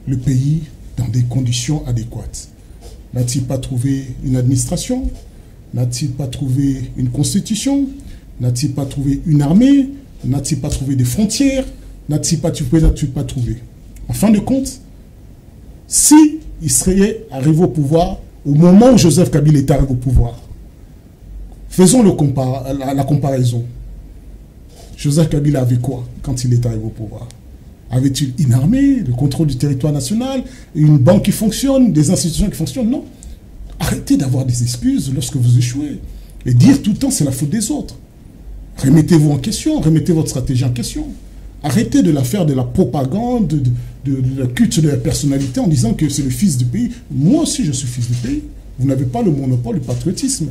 le pays dans des conditions adéquates. N'a-t-il pas trouvé une administration? N'a-t-il pas trouvé une constitution? N'a-t-il pas trouvé une armée? N'a-t-il pas trouvé des frontières? N'a-t-il pas trouvé? En fin de compte, si il serait arrivé au pouvoir au moment où Joseph Kabila est arrivé au pouvoir, faisons la comparaison. Joseph Kabila avait quoi quand il est arrivé au pouvoir? Avait-il une armée, le contrôle du territoire national, une banque qui fonctionne, des institutions qui fonctionnent? Non. Arrêtez d'avoir des excuses lorsque vous échouez. Et dire tout le temps c'est la faute des autres. Remettez-vous en question, remettez votre stratégie en question. Arrêtez de la faire de la propagande, de la culte de la personnalité en disant que c'est le fils du pays. Moi aussi je suis fils du pays. Vous n'avez pas le monopole du patriotisme.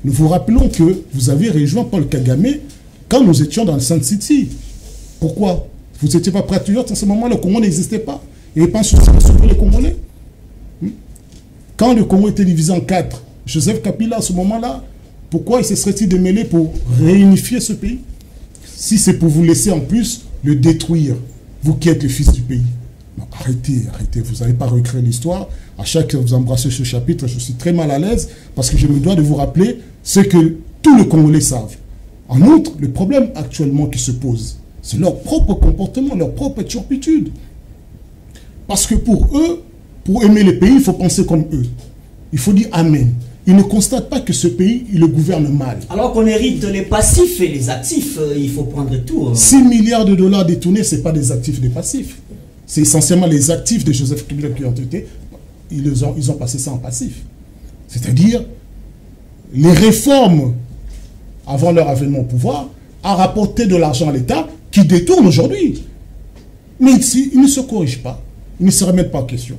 Nous vous rappelons que vous avez rejoint Paul Kagame quand nous étions dans le Sun City. Pourquoi? Vous n'étiez pas patriote en ce moment, le Congo n'existait pas. Il n'y avait pas un souci sur les Congolais. Quand le Congo était divisé en 4, Joseph Kabila, à ce moment-là, pourquoi il se serait-il démêlé pour réunifier ce pays? Si c'est pour vous laisser en plus le détruire, vous qui êtes le fils du pays. Non, arrêtez, arrêtez, vous n'allez pas recréer l'histoire. À chaque fois que vous embrassez ce chapitre, je suis très mal à l'aise parce que je me dois de vous rappeler ce que tous les Congolais savent. En outre, le problème actuellement qui se pose, c'est leur propre comportement, leur propre turpitude. Parce que pour eux, pour aimer le pays, il faut penser comme eux. Il faut dire Amen. Ils ne constatent pas que ce pays, il le gouverne mal. Alors qu'on hérite les passifs et les actifs, il faut prendre tout. 6 milliards de dollars détournés, ce n'est pas des actifs des passifs. C'est essentiellement les actifs de Joseph Kabila qui ont été, ils ont passé ça en passif. C'est-à-dire, les réformes avant leur avènement au pouvoir a rapporté de l'argent à l'État qui détourne aujourd'hui. Mais ici, ils ne se corrigent pas. Ils ne se remettent pas en question.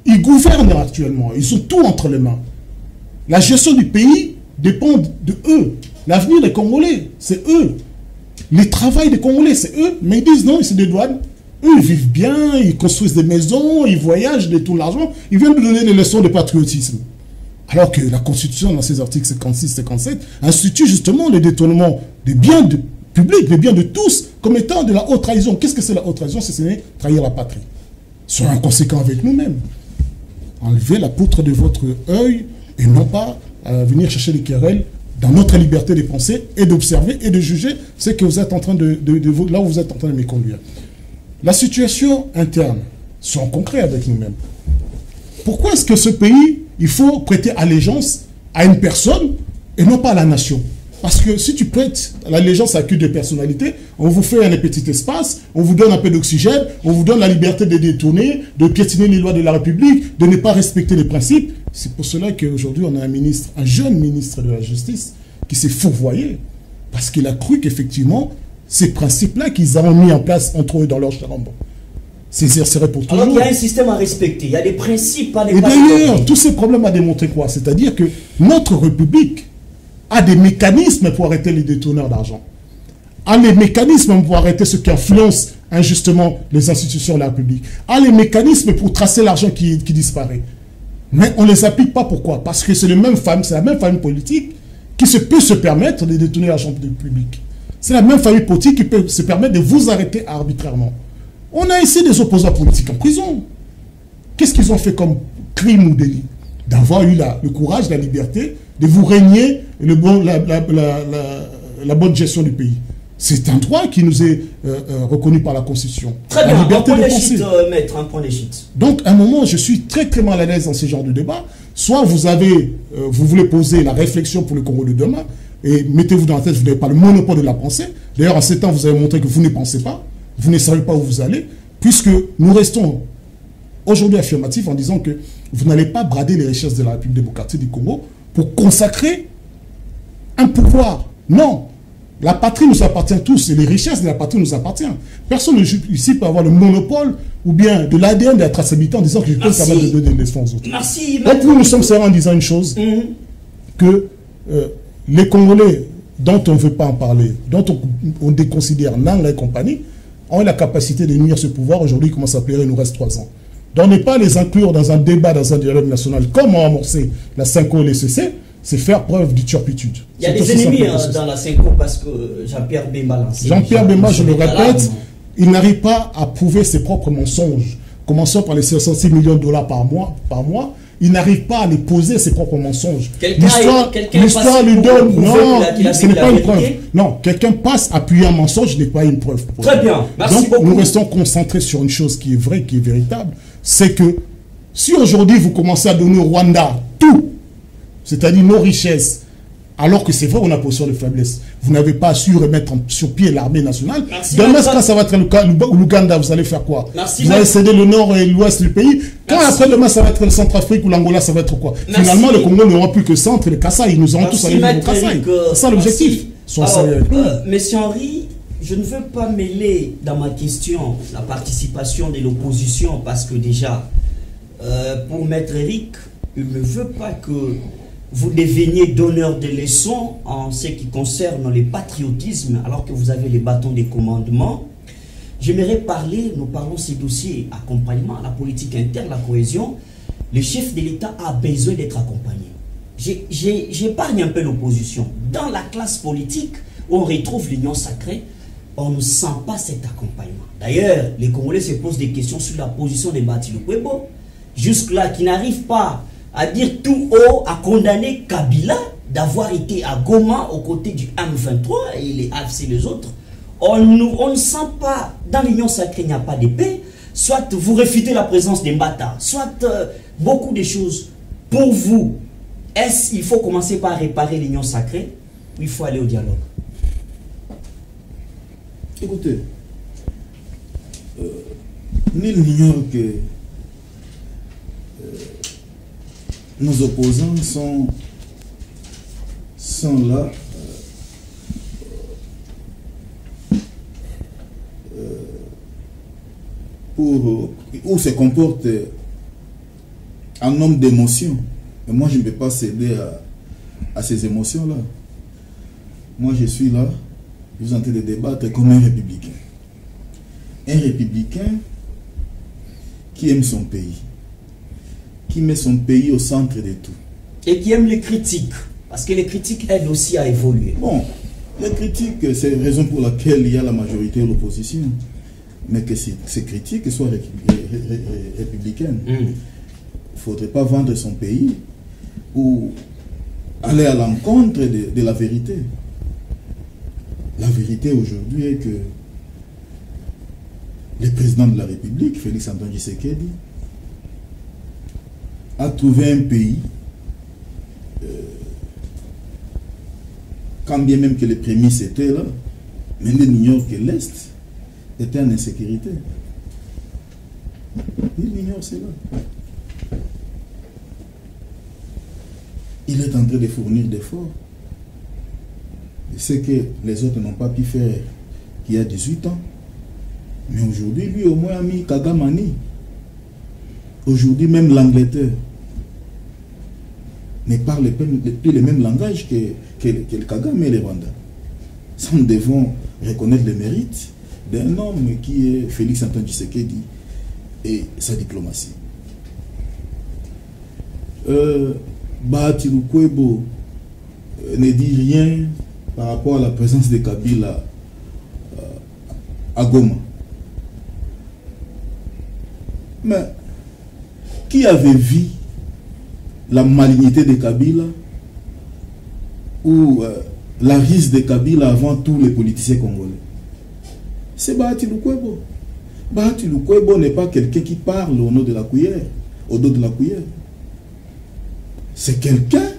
Ils gouvernent actuellement. Ils ont tout entre les mains. La gestion du pays dépend de eux. L'avenir des Congolais, c'est eux. Le travail des Congolais, c'est eux. Mais ils disent non, c'est des douanes. Eux, ils vivent bien, ils construisent des maisons, ils voyagent, ils détournent l'argent. Ils viennent de donner des leçons de patriotisme. Alors que la Constitution, dans ses articles 56-57, institue justement le détournement des biens publics, des biens de tous, comme étant de la haute trahison. Qu'est-ce que c'est la haute trahison? C'est trahir la patrie. Soyons conséquents avec nous-mêmes. Enlevez la poutre de votre œil et non pas venir chercher les querelles dans notre liberté de penser et d'observer et de juger ce que vous êtes en train là où vous êtes en train de me conduire. La situation interne, soyons concrets avec nous-mêmes. Pourquoi est-ce que ce pays, il faut prêter allégeance à une personne et non pas à la nation? Parce que si tu prêtes l'allégeance à qu'une de personnalité, on vous fait un petit espace, on vous donne un peu d'oxygène, on vous donne la liberté de détourner, de piétiner les lois de la République, de ne pas respecter les principes. C'est pour cela qu'aujourd'hui, on a un jeune ministre de la Justice qui s'est fourvoyé. Parce qu'il a cru qu'effectivement, ces principes-là qu'ils ont mis en place entre eux dans leur chambre s'exerceraient pour toujours. Alors il y a un système à respecter, il y a des principes à ne pas respecter. Et d'ailleurs, tous ces problèmes à démontrer quoi? C'est-à-dire que notre République a des mécanismes pour arrêter les détourneurs d'argent, a les mécanismes pour arrêter ceux qui influencent injustement les institutions de la République, a les mécanismes pour tracer l'argent qui disparaît. Mais on ne les applique pas. Pourquoi? Parce que c'est la même famille politique qui peut se permettre de détourner l'argent public. C'est la même famille politique qui peut se permettre de vous arrêter arbitrairement. On a ici des opposants politiques en prison. Qu'est-ce qu'ils ont fait comme crime ou délit? D'avoir eu le courage, la liberté de vous régner la bonne gestion du pays. C'est un droit qui nous est reconnu par la Constitution. Très bien, un point d'échite, maître, un point d'échite. Donc, à un moment, je suis très très mal à l'aise dans ce genre de débat. Soit vous voulez poser la réflexion pour le Congo de demain, et mettez-vous dans la tête, vous n'avez pas le monopole de la pensée. D'ailleurs, en 7 ans, vous avez montré que vous ne pensez pas, vous ne savez pas où vous allez, puisque nous restons aujourd'hui affirmatifs en disant que vous n'allez pas brader les richesses de la République démocratique du Congo pour consacrer un pouvoir. Non. La patrie nous appartient tous et les richesses de la patrie nous appartiennent. Personne ici peut avoir le monopole ou bien de l'ADN de la traçabilité en disant que je peux permettre de donner des fonds aux autres. Merci. Donc nous sommes seuls en disant une chose, que les Congolais dont on ne veut pas en parler, dont on déconsidère Nanga et compagnie, ont la capacité de nuire ce pouvoir. Aujourd'hui, il commence à plaire, il nous reste 3 ans. Donc ne pas les inclure dans un débat, dans un dialogue national, comme ont amorcé la 5O et les CC, c'est faire preuve de turpitude. Il y a des ennemis dans la 5O parce que Jean-Pierre Bemba l'a lancé. Jean-Pierre Bemba, je le répète, il n'arrive pas à prouver ses propres mensonges. Commençons par les 66 millions de dollars par mois. Il n'arrive pas à les poser ses propres mensonges. L'histoire lui donne... Non, ce n'est pas une preuve. Non, quelqu'un passe appuyer un mensonge, ce n'est pas une preuve. Très bien, merci Donc, beaucoup. Nous restons concentrés sur une chose qui est vraie, qui est véritable. C'est que si aujourd'hui vous commencez à donner au Rwanda tout, c'est-à-dire nos richesses, alors que c'est vrai on a position de faiblesse, vous n'avez pas su remettre sur pied l'armée nationale. Demain, quand ça va être le cas, l'Ouganda, vous allez faire quoi? Vous allez céder le nord et l'ouest du pays. Quand après demain, ça va être le Centrafrique ou l'Angola, ça va être quoi? Finalement, le Congo n'aura plus que centre et le Kassai. Ils nous auront tous allés au Kassai. C'est ça l'objectif. Monsieur Henri, je ne veux pas mêler dans ma question la participation de l'opposition parce que déjà, pour Maître Eric, il ne veut pas que vous deveniez donneur de leçons en ce qui concerne le patriotisme alors que vous avez les bâtons de commandement. J'aimerais parler, nous parlons ces dossiers, accompagnement, la politique interne, la cohésion. Le chef de l'État a besoin d'être accompagné. J'épargne un peu l'opposition. Dans la classe politique, où on retrouve l'union sacrée, on ne sent pas cet accompagnement. D'ailleurs, les Congolais se posent des questions sur la position de Bati Lukwebo, jusque-là, qui n'arrive pas à dire tout haut, à condamner Kabila d'avoir été à Goma aux côtés du M23 et les AFC les autres. On ne sent pas, dans l'union sacrée, il n'y a pas de paix. Soit vous réfutez la présence des Mbata, soit beaucoup de choses. Pour vous, est-ce qu'il faut commencer par réparer l'union sacrée ou il faut aller au dialogue? Écoutez, nul n'ignore que nos opposants sont là ou se comportent en homme d'émotion. Et moi, je ne peux pas céder à ces émotions-là. Moi, je suis là, je suis en train de débattre comme un républicain. Un républicain qui aime son pays, qui met son pays au centre de tout. Et qui aime les critiques, parce que les critiques aident aussi à évoluer. Bon, les critiques, c'est la raison pour laquelle il y a la majorité et l'opposition. Mais que ces critiques soient républicaines. Il ne faudrait pas vendre son pays ou aller à l'encontre de la vérité. La vérité aujourd'hui est que le président de la République, Félix Antoine Tshisekedi, a trouvé un pays, quand bien même que les prémices étaient là, mais il ignore que l'Est était en insécurité. Il ignore cela. Il est en train de fournir d'efforts. Ce que les autres n'ont pas pu faire il y a 18 ans. Mais aujourd'hui, lui au moins a mis Kagamani. Aujourd'hui, même l'Angleterre ne parle plus le même langage que le Kagame et le Rwanda. Ça, nous devons reconnaître le mérite d'un homme qui est Félix Antoine Tshisekedi et sa diplomatie. Bahati Lukwebo ne dit rien par rapport à la présence de Kabila à Goma. Mais qui avait vu la malignité de Kabila ou la risque de Kabila avant tous les politiciens congolais? C'est Bahati Lukwebo. Bahati Lukwebo n'est pas quelqu'un qui parle au nom de la cuillère, au dos de la cuillère. C'est quelqu'un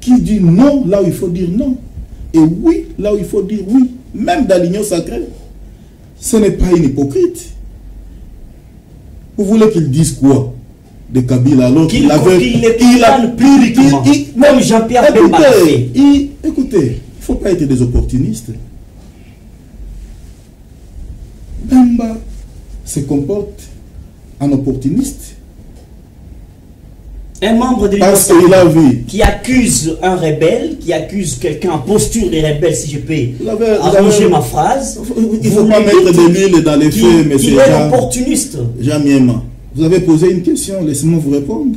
qui dit non là où il faut dire non et oui là où il faut dire oui, même dans l'union sacrée. Ce n'est pas une hypocrite. Vous voulez qu'il dise quoi de Kabila alors qu'il a publiquement, comme Jean-Pierre Bemba. Écoutez, faut pas être des opportunistes. Bemba se comporte en opportuniste. Un membre de Parce qu'il a vu. qui accuse un rebelle, qui accuse quelqu'un en posture de rebelle, si je peux arranger ma phrase. Il ne faut pas mettre de l'huile dans les feux, mais c'est il est opportuniste. Jamiema. Vous avez posé une question, laissez-moi vous répondre.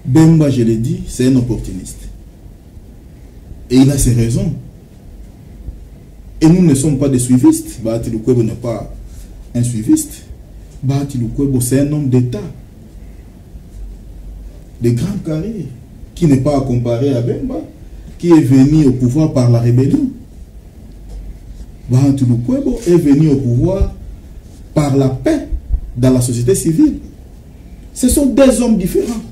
Bemba, je l'ai dit, c'est un opportuniste. Et il a ses raisons. Et nous ne sommes pas des suivistes. Bahati Lukwebo n'est pas un suiviste. Bahati Lukwebo, c'est un homme d'État. De grande carrière. Qui n'est pas à comparer à Bemba. Qui est venu au pouvoir par la rébellion. Bahati Lukwebo est venu au pouvoir par la paix dans la société civile. Ce sont deux hommes différents.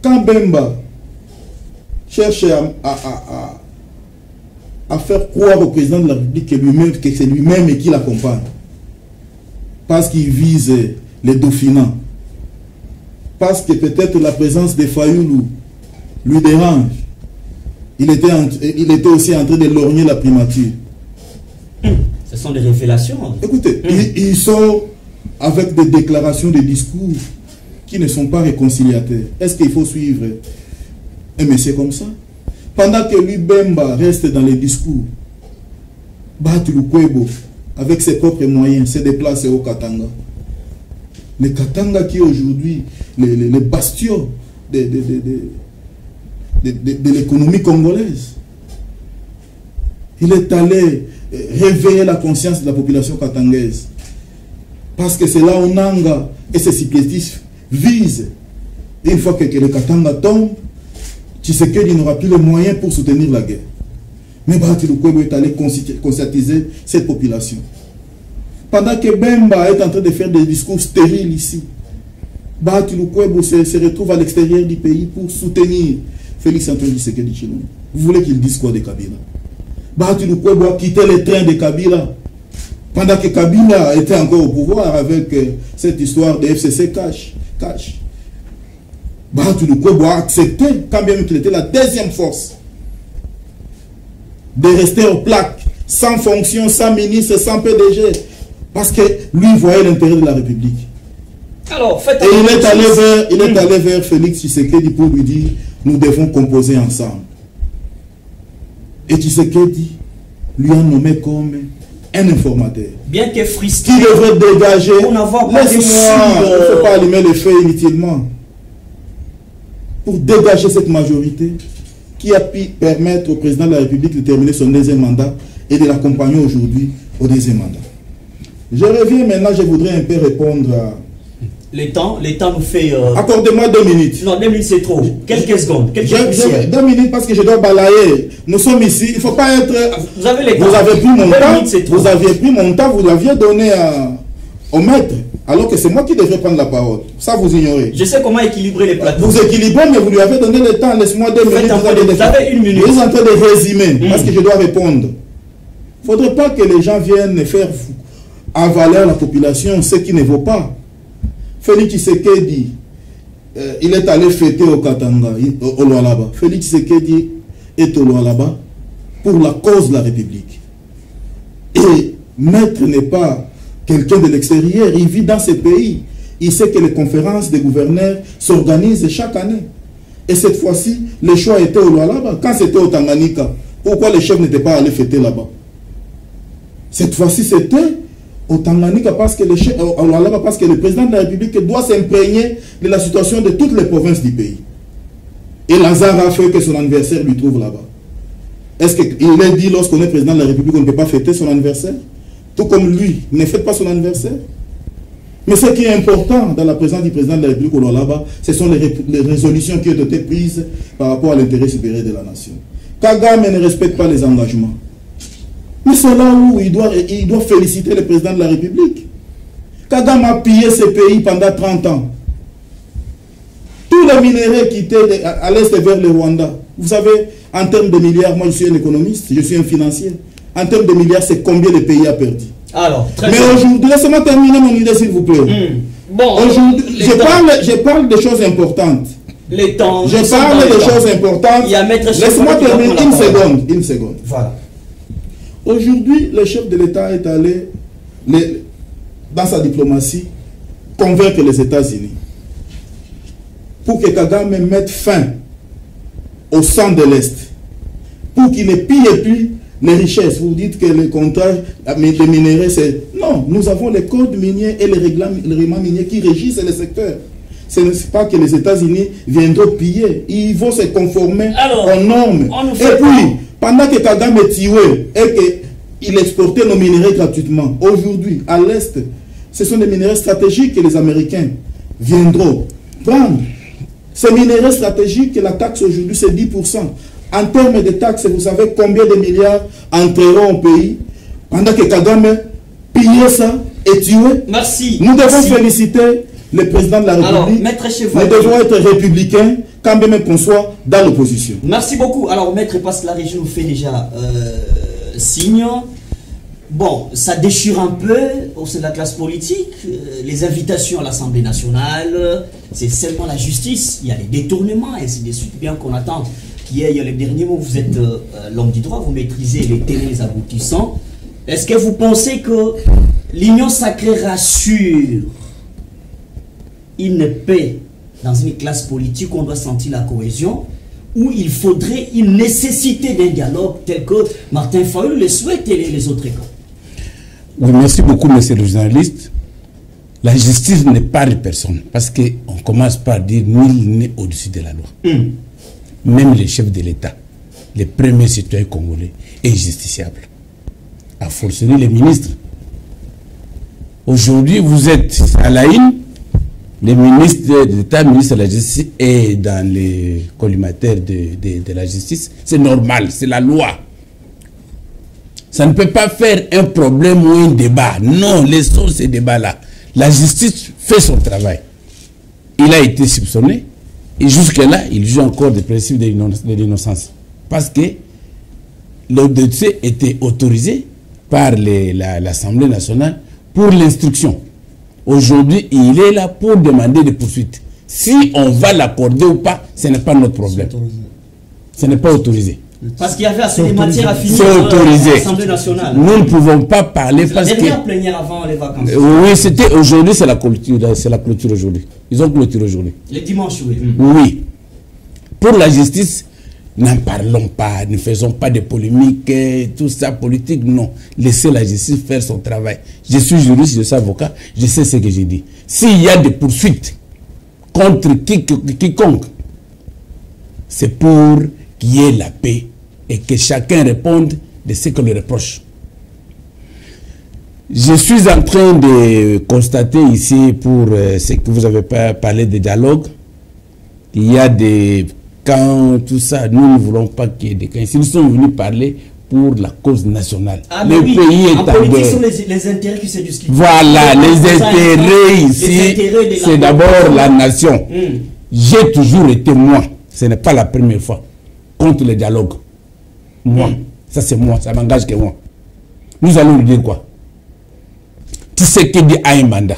Quand Bemba cherche à faire croire au président de la République que c'est lui-même et qui l'accompagne, parce qu'il vise les dauphinats, parce que peut-être la présence des Fayoulou lui dérange, il était aussi en train de lorgner la primature. Ce sont des révélations. Écoutez, ils sont avec des déclarations, des discours qui ne sont pas réconciliateurs. Est-ce qu'il faut suivre un monsieur comme ça? Pendant que lui, Bemba, reste dans les discours, Bahati Lukwebo, avec ses propres moyens, se déplace au Katanga. Le Katanga qui est aujourd'hui le bastion de l'économie congolaise. Il est allé réveiller la conscience de la population katangaise. Parce que c'est là où Nanga et ses supplétifs visent. Et une fois que le Katanga tombe, Tshisekedi n'aura plus les moyens pour soutenir la guerre. Mais Bahati Lukwebo est allé conscientiser cette population. Pendant que Bemba est en train de faire des discours stériles ici, Bahati Lukwebo se retrouve à l'extérieur du pays pour soutenir Félix Antoine Tshisekedi Tshilombo. Vous voulez qu'il dise quoi de Kabila? Bahati Lukwebo a quitté le train de Kabila pendant que Kabila était encore au pouvoir avec cette histoire de FCC cash. Bahati Lukwebo a accepté, quand bien qu'il était la deuxième force, de rester aux plaques, sans fonction, sans ministre, sans PDG, parce que lui voyait l'intérêt de la République. Alors, faites et il est allé vers Félix Tshisekedi pour lui dire, nous devons composer ensemble. Et Tshisekedi lui a nommé comme un informateur. Bien que frustré, qui devrait dégager. Laisse-moi, il ne faut pas allumer le feu inutilement. Pour dégager cette majorité qui a pu permettre au président de la République de terminer son deuxième mandat et de l'accompagner aujourd'hui au deuxième mandat. Je reviens maintenant, je voudrais un peu répondre à... Le temps nous fait... Accordez-moi 2 minutes. Non, 2 minutes c'est trop. Quelques secondes. 2 minutes parce que je dois balayer. Nous sommes ici. Il ne faut pas être... Vous avez les temps. Vous avez pris mon temps. Vous aviez pris mon temps. Vous l'aviez donné au maître. Alors que c'est moi qui devrais prendre la parole. Ça, vous ignorez. Je sais comment équilibrer les plateaux. Vous équilibrez, mais vous lui avez donné le temps. Laisse-moi 2 minutes. Vous avez 1 minute. Vous êtes en train de résumer parce que je dois répondre. Il ne faudrait pas que les gens viennent faire avaler à la population ce qui ne vaut pas. Félix Tshisekedi, il est allé fêter au Katanga, au Lualaba. Félix Tshisekedi est au Lualaba pour la cause de la République. Et Maître n'est pas quelqu'un de l'extérieur, il vit dans ce pays. Il sait que les conférences des gouverneurs s'organisent chaque année. Et cette fois-ci, le choix était au Lualaba. Quand c'était au Tanganyika, pourquoi les chefs n'étaient pas allés fêter là-bas? Cette fois-ci, c'était au Tanganyika parce que le président de la République doit s'imprégner de la situation de toutes les provinces du pays. Et Lazare a fait que son anniversaire lui trouve là-bas. Est-ce qu'il est dit lorsqu'on est président de la République qu'on ne peut pas fêter son anniversaire? Tout comme lui, ne fête pas son anniversaire. Mais ce qui est important dans la présence du président de la République au Lualaba, ce sont les résolutions qui ont été prises par rapport à l'intérêt supérieur de la nation. Kagame ne respecte pas les engagements. Mais c'est là où il doit féliciter le président de la République. Kagame a pillé ce pays pendant 30 ans. Tous les minéraux qui étaient à l'est vers le Rwanda. Vous savez, en termes de milliards, moi je suis un économiste, je suis un financier. En termes de milliards, c'est combien le pays a perdu. Alors, mais aujourd'hui, laissez-moi terminer mon idée s'il vous plaît. Bon, aujourd'hui, je parle de choses importantes. Les temps. Je parle de choses importantes. Il y a Maître Chef. Laisse-moi terminer une seconde. Voilà. Aujourd'hui, le chef de l'État est allé, dans sa diplomatie, convaincre les États-Unis pour que Kagame mette fin au sang de l'Est, pour qu'il ne pille plus les richesses. Vous dites que les contrats de minerais, c'est... Non, nous avons les codes miniers et les règlements miniers qui régissent les secteurs. Ce n'est pas que les États-Unis viendront piller. Ils vont se conformer aux normes. Et puis, pendant que Kagame est tué et qu'il exportait nos minerais gratuitement, aujourd'hui, à l'Est, ce sont des minerais stratégiques que les Américains viendront prendre. Ces minerais stratégiques, la taxe aujourd'hui, c'est 10%. En termes de taxes, vous savez combien de milliards entreront au pays pendant que Kagame pillait ça et tuait. Merci. Nous devons féliciter le président de la République. Alors, Maître Chevalier, nous devons être républicains quand même qu'on soit dans l'opposition. Merci beaucoup. Alors, Maître, parce que la région nous fait déjà signe. Bon, ça déchire un peu au sein de la classe politique. Les invitations à l'Assemblée nationale, c'est seulement la justice. Il y a les détournements, et ainsi de suite. Bien qu'on attend qu'il y ait les derniers mots. Vous êtes l'homme du droit, vous maîtrisez les tenants, les aboutissants. Est-ce que vous pensez que l'union sacrée rassure une paix dans une classe politique où on doit sentir la cohésion, où il faudrait une nécessité d'un dialogue tel que Martin Fayulu le souhaite et les autres cas? Oui, merci beaucoup, monsieur le journaliste. La justice n'est pas de personne, parce qu'on commence par dire nul n'est au-dessus de la loi. Même les chefs de l'État, les premiers citoyens congolais, est justiciable. A fortiori les ministres. Aujourd'hui, vous êtes à la une, le ministre de l'État, ministre de la Justice, est dans les collimateurs de la justice. C'est normal, c'est la loi. Ça ne peut pas faire un problème ou un débat. Non, laissons ces débats-là. La justice fait son travail. Il a été soupçonné et jusque-là, il joue encore des principes de l'innocence. Parce que le dossier était autorisé par l'Assemblée nationale pour l'instruction. Aujourd'hui, il est là pour demander des poursuites. Si on va l'accorder ou pas, ce n'est pas notre problème. Ce n'est pas autorisé. Parce qu'il y avait assez de matière à finir à l'Assemblée nationale. Nous ne pouvons pas parler parce que... La dernière plénière avant les vacances. Oui, c'était aujourd'hui, c'est la clôture aujourd'hui. Ils ont clôturé aujourd'hui. Le dimanche, oui. Oui. Pour la justice, n'en parlons pas, ne faisons pas de polémiques, tout ça, politique, non. Laissez la justice faire son travail. Je suis juriste, je suis avocat, je sais ce que j'ai dit. S'il y a des poursuites contre quiconque, c'est pour qu'il y ait la paix et que chacun réponde de ce qu'on lui reproche. Je suis en train de constater ici, pour ce que vous avez parlé de dialogue, il y a des camps, tout ça. Nous ne voulons pas qu'il y ait des camps. Nous sommes venus parler pour la cause nationale. Le pays est en politique, ce sont les intérêts qui se discutent. Voilà, les intérêts ici, c'est d'abord la nation. J'ai toujours été moi, ce n'est pas la première fois, contre le dialogue. Moi, ça c'est moi, ça m'engage que moi. Nous allons lui dire quoi? Qui c'est qui dit à un mandat?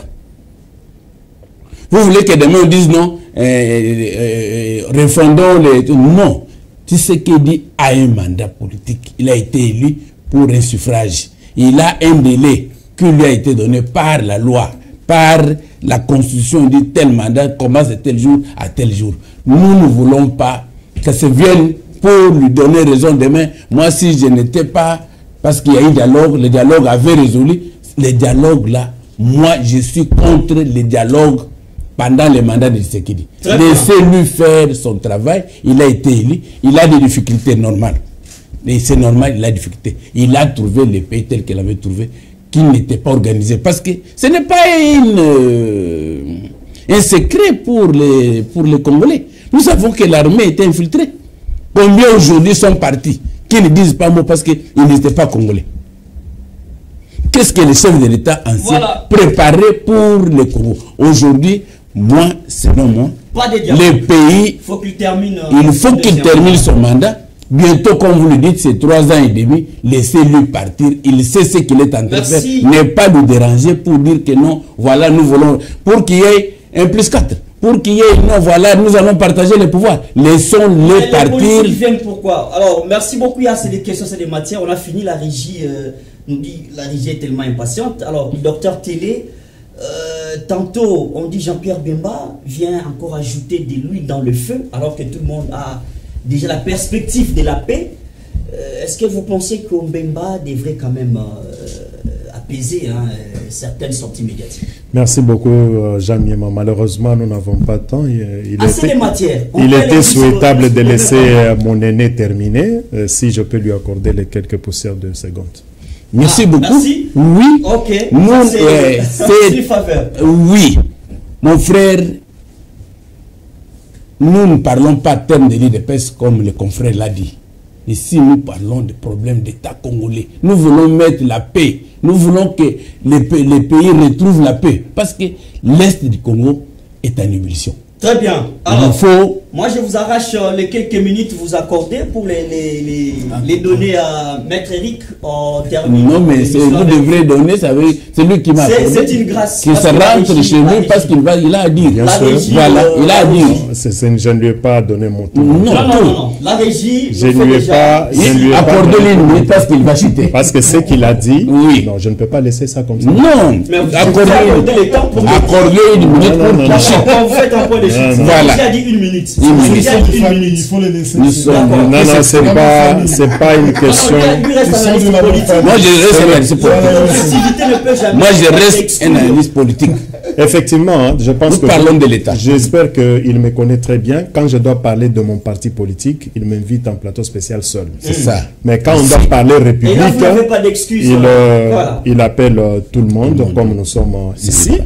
Vous voulez que demain on dise non, refondons les... Non. Tu sais qu'il dit à un mandat politique. Il a été élu pour un suffrage. Il a un délai qui lui a été donné par la loi, par la constitution. Il dit tel mandat commence de tel jour à tel jour. Nous ne voulons pas que ça vienne pour lui donner raison demain. Moi, si je n'étais pas, parce qu'il y a eu dialogue, le dialogue avait résolu. Les dialogues là, moi, je suis contre les dialogues pendant le mandat de Tshisekedi. Laissez-lui faire son travail. Il a été élu. Il a des difficultés normales. Et c'est normal, il a des difficultés. Il a trouvé le pays tel qu'il avait trouvé, qui n'était pas organisé. Parce que ce n'est pas un secret pour les Congolais. Nous savons que l'armée était infiltrée. Combien aujourd'hui sont partis qui ne disent pas mot parce qu'ils n'étaient pas Congolais? Qu'est-ce que les chefs de l'État anciens préparaient pour le Congo? Aujourd'hui, moi, selon moi, le pays, il faut qu'il termine son mandat. Bientôt, comme vous le dites, c'est 3 ans et demi. Laissez-lui partir. Il sait ce qu'il est en train de faire. Ne pas nous déranger pour dire que non, voilà, nous voulons. Pour qu'il y ait un +4. pour qu'il y ait non, voilà, nous allons partager les pouvoirs. Laissons-les partir. Les viennent pourquoi? Alors, merci beaucoup. C'est des questions, c'est des matières. On a fini. La régie nous dit la régie est tellement impatiente. Alors, le docteur Télé, tantôt, on dit Jean-Pierre Bemba vient encore ajouter de l'huile dans le feu, alors que tout le monde a déjà la perspective de la paix. Est-ce que vous pensez que Bemba devrait quand même apaiser certaines sorties médiatiques? Merci beaucoup, Jean Miema. Malheureusement, nous n'avons pas de temps. Il était souhaitable de laisser mon aîné terminer, si je peux lui accorder les quelques poussières de secondes. Merci beaucoup. Merci. Oui. Ok. C'est faveur. Oui. Mon frère, nous ne parlons pas de termes de l'IDPS comme le confrère l'a dit. Ici, nous parlons de problèmes d'État congolais. Nous voulons mettre la paix. Nous voulons que les pays retrouvent la paix. Parce que l'Est du Congo est en ébullition. Très bien. Alors, moi, je vous arrache les quelques minutes vous accorder pour les donner à Maître Eric en terminant. Non, mais vous devrez donner, c'est lui qui m'a accordé. C'est une grâce. Que ça rentre chez lui parce qu'il a à dire. Bien sûr. Voilà, il a à dire. Je ne lui ai pas donné mon tour. Non. La régie, je ne lui ai pas accordé une minute parce qu'il va chuter. Parce que ce qu'il a dit, oui. Non, je ne peux pas laisser ça comme ça. Non, accordez une minute pour chuter. Vous faites un point de chute. Voilà. Il a dit une minute. Il faut les laisser. Non, c'est pas une question. Moi, je reste un analyste politique. Moi, je reste un analyste politique. Effectivement, je pense que... Nous parlons de l'État. J'espère qu'il me connaît très bien. Quand je dois parler de mon parti politique, il m'invite en plateau spécial seul. C'est ça. Mais quand on doit parler République, il appelle tout le monde, comme nous sommes ici.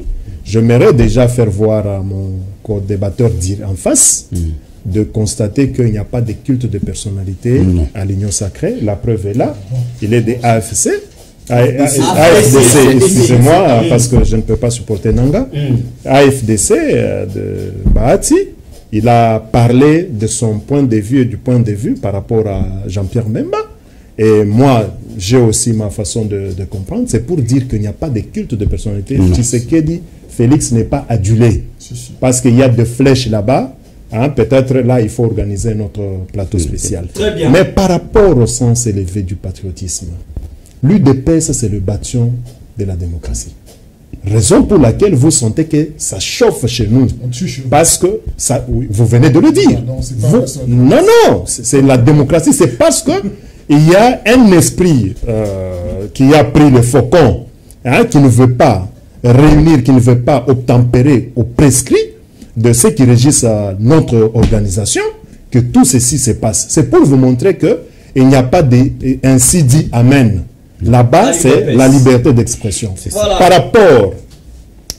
J'aimerais déjà faire voir à mon co-débatteur en face de constater qu'il n'y a pas de culte de personnalité à l'Union sacrée. La preuve est là. Il est des AFC. AFDC, excusez-moi, parce que je ne peux pas supporter Nanga. AFDC de Bahati, il a parlé de son point de vue et du point de vue par rapport à Jean-Pierre Bemba. Et moi, j'ai aussi ma façon de comprendre. C'est pour dire qu'il n'y a pas de culte de personnalité. Tshisekedi, Félix n'est pas adulé. Parce qu'il y a des flèches là-bas. Peut-être là, il faut organiser notre plateau spécial. Mais par rapport au sens élevé du patriotisme, l'UDPS, c'est le bastion de la démocratie. Raison pour laquelle vous sentez que ça chauffe chez nous. Parce que, ça, oui, vous venez de le dire. Non, c'est la démocratie. C'est parce que il y a un esprit qui a pris le faucon, qui ne veut pas réunir, qui ne veut pas obtempérer au prescrit de ceux qui régissent notre organisation, que tout ceci se passe. C'est pour vous montrer qu'il n'y a pas ainsi dit amen. Là-bas, c'est la liberté d'expression. Voilà. Par rapport,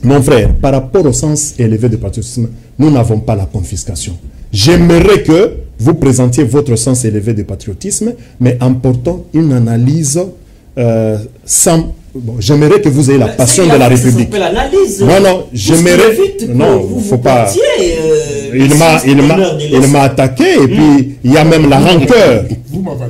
mon frère, par rapport au sens élevé du patriotisme, nous n'avons pas la confiscation. J'aimerais que vous présentiez votre sens élevé du patriotisme, mais en portant une analyse sans... Bon, j'aimerais que vous ayez la passion de la République. Non, j'aimerais... Non, il ne faut pas... Il m'a attaqué et puis il y a même la rancœur.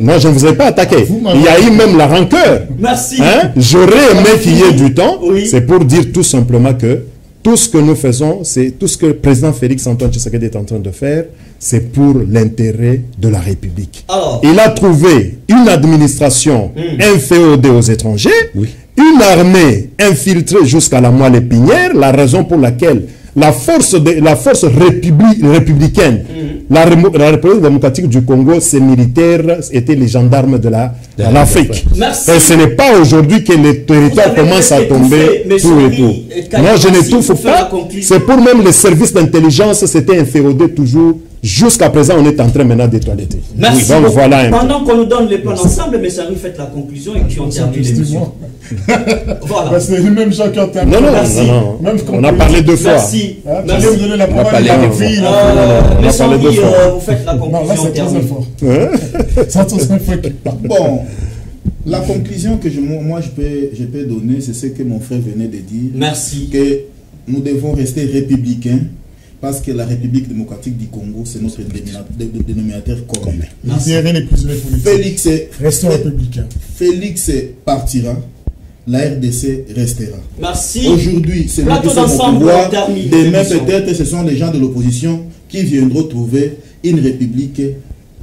Non, je ne vous ai pas attaqué. Il y a eu même la rancœur. Merci. J'aurais aimé qu'il y ait du temps. C'est pour dire tout simplement que tout ce que nous faisons, c'est tout ce que le président Félix Antoine Tshisekedi est en train de faire, c'est pour l'intérêt de la République. Il a trouvé une administration inféodée aux étrangers, une armée infiltrée jusqu'à la moelle épinière, la raison pour laquelle la force républicaine, la République démocratique du Congo, ses militaires étaient les gendarmes de l'Afrique. Et ce n'est pas aujourd'hui que les territoires commencent à tomber tout et tout. Non, je n'étouffe pas. C'est pour même les services d'intelligence, c'était inféodé toujours. Jusqu'à présent, on est en train maintenant d'étoiletter. Merci. Donc, voilà pendant qu'on nous donne les plans ensemble, mais ça nous fait la conclusion et puis on termine l'émission. Voilà. C'est les mêmes gens qui ont terminé. Non. On a parlé deux fois. Merci. Merci. Vous donnez la parole à la fille. Mais sans dire, vous faites la conclusion. Non, là, c'est très fort. C'est très fort. Bon. La conclusion que moi je peux donner, c'est ce que mon frère venait de dire. Merci. Que nous devons rester républicains. Parce que la République démocratique du Congo, c'est notre dénominateur commun. Restons républicains. Félix partira, la RDC restera. Merci. Aujourd'hui, c'est nous qui sommes au pouvoir. Demain, peut-être, ce sont les gens de l'opposition qui viendront trouver une république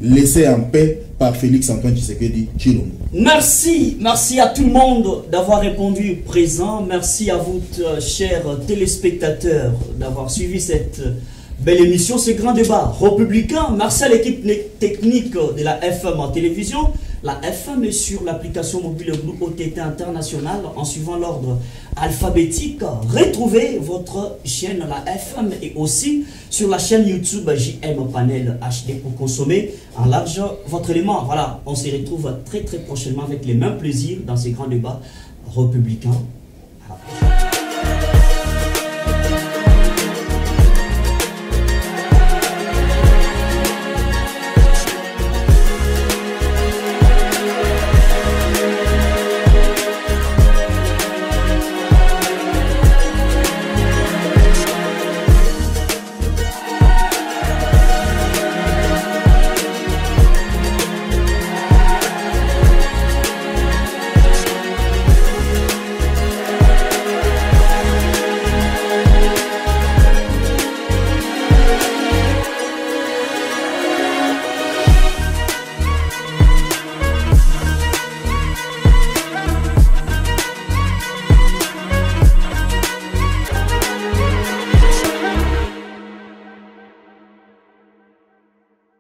laissée en paix par Félix-Antoine Tshisekedi Tshilombo. Merci. Merci à tout le monde d'avoir répondu présent. Merci à vous, chers téléspectateurs, d'avoir suivi cette belle émission, ce grand débat républicain. Merci à l'équipe technique de la FM en télévision. La FM est sur l'application mobile groupe OTT International en suivant l'ordre alphabétique. Retrouvez votre chaîne la FM et aussi sur la chaîne YouTube JM Panel HD pour consommer en large votre élément. Voilà, on se retrouve très prochainement avec les mêmes plaisirs dans ces grands débats républicains.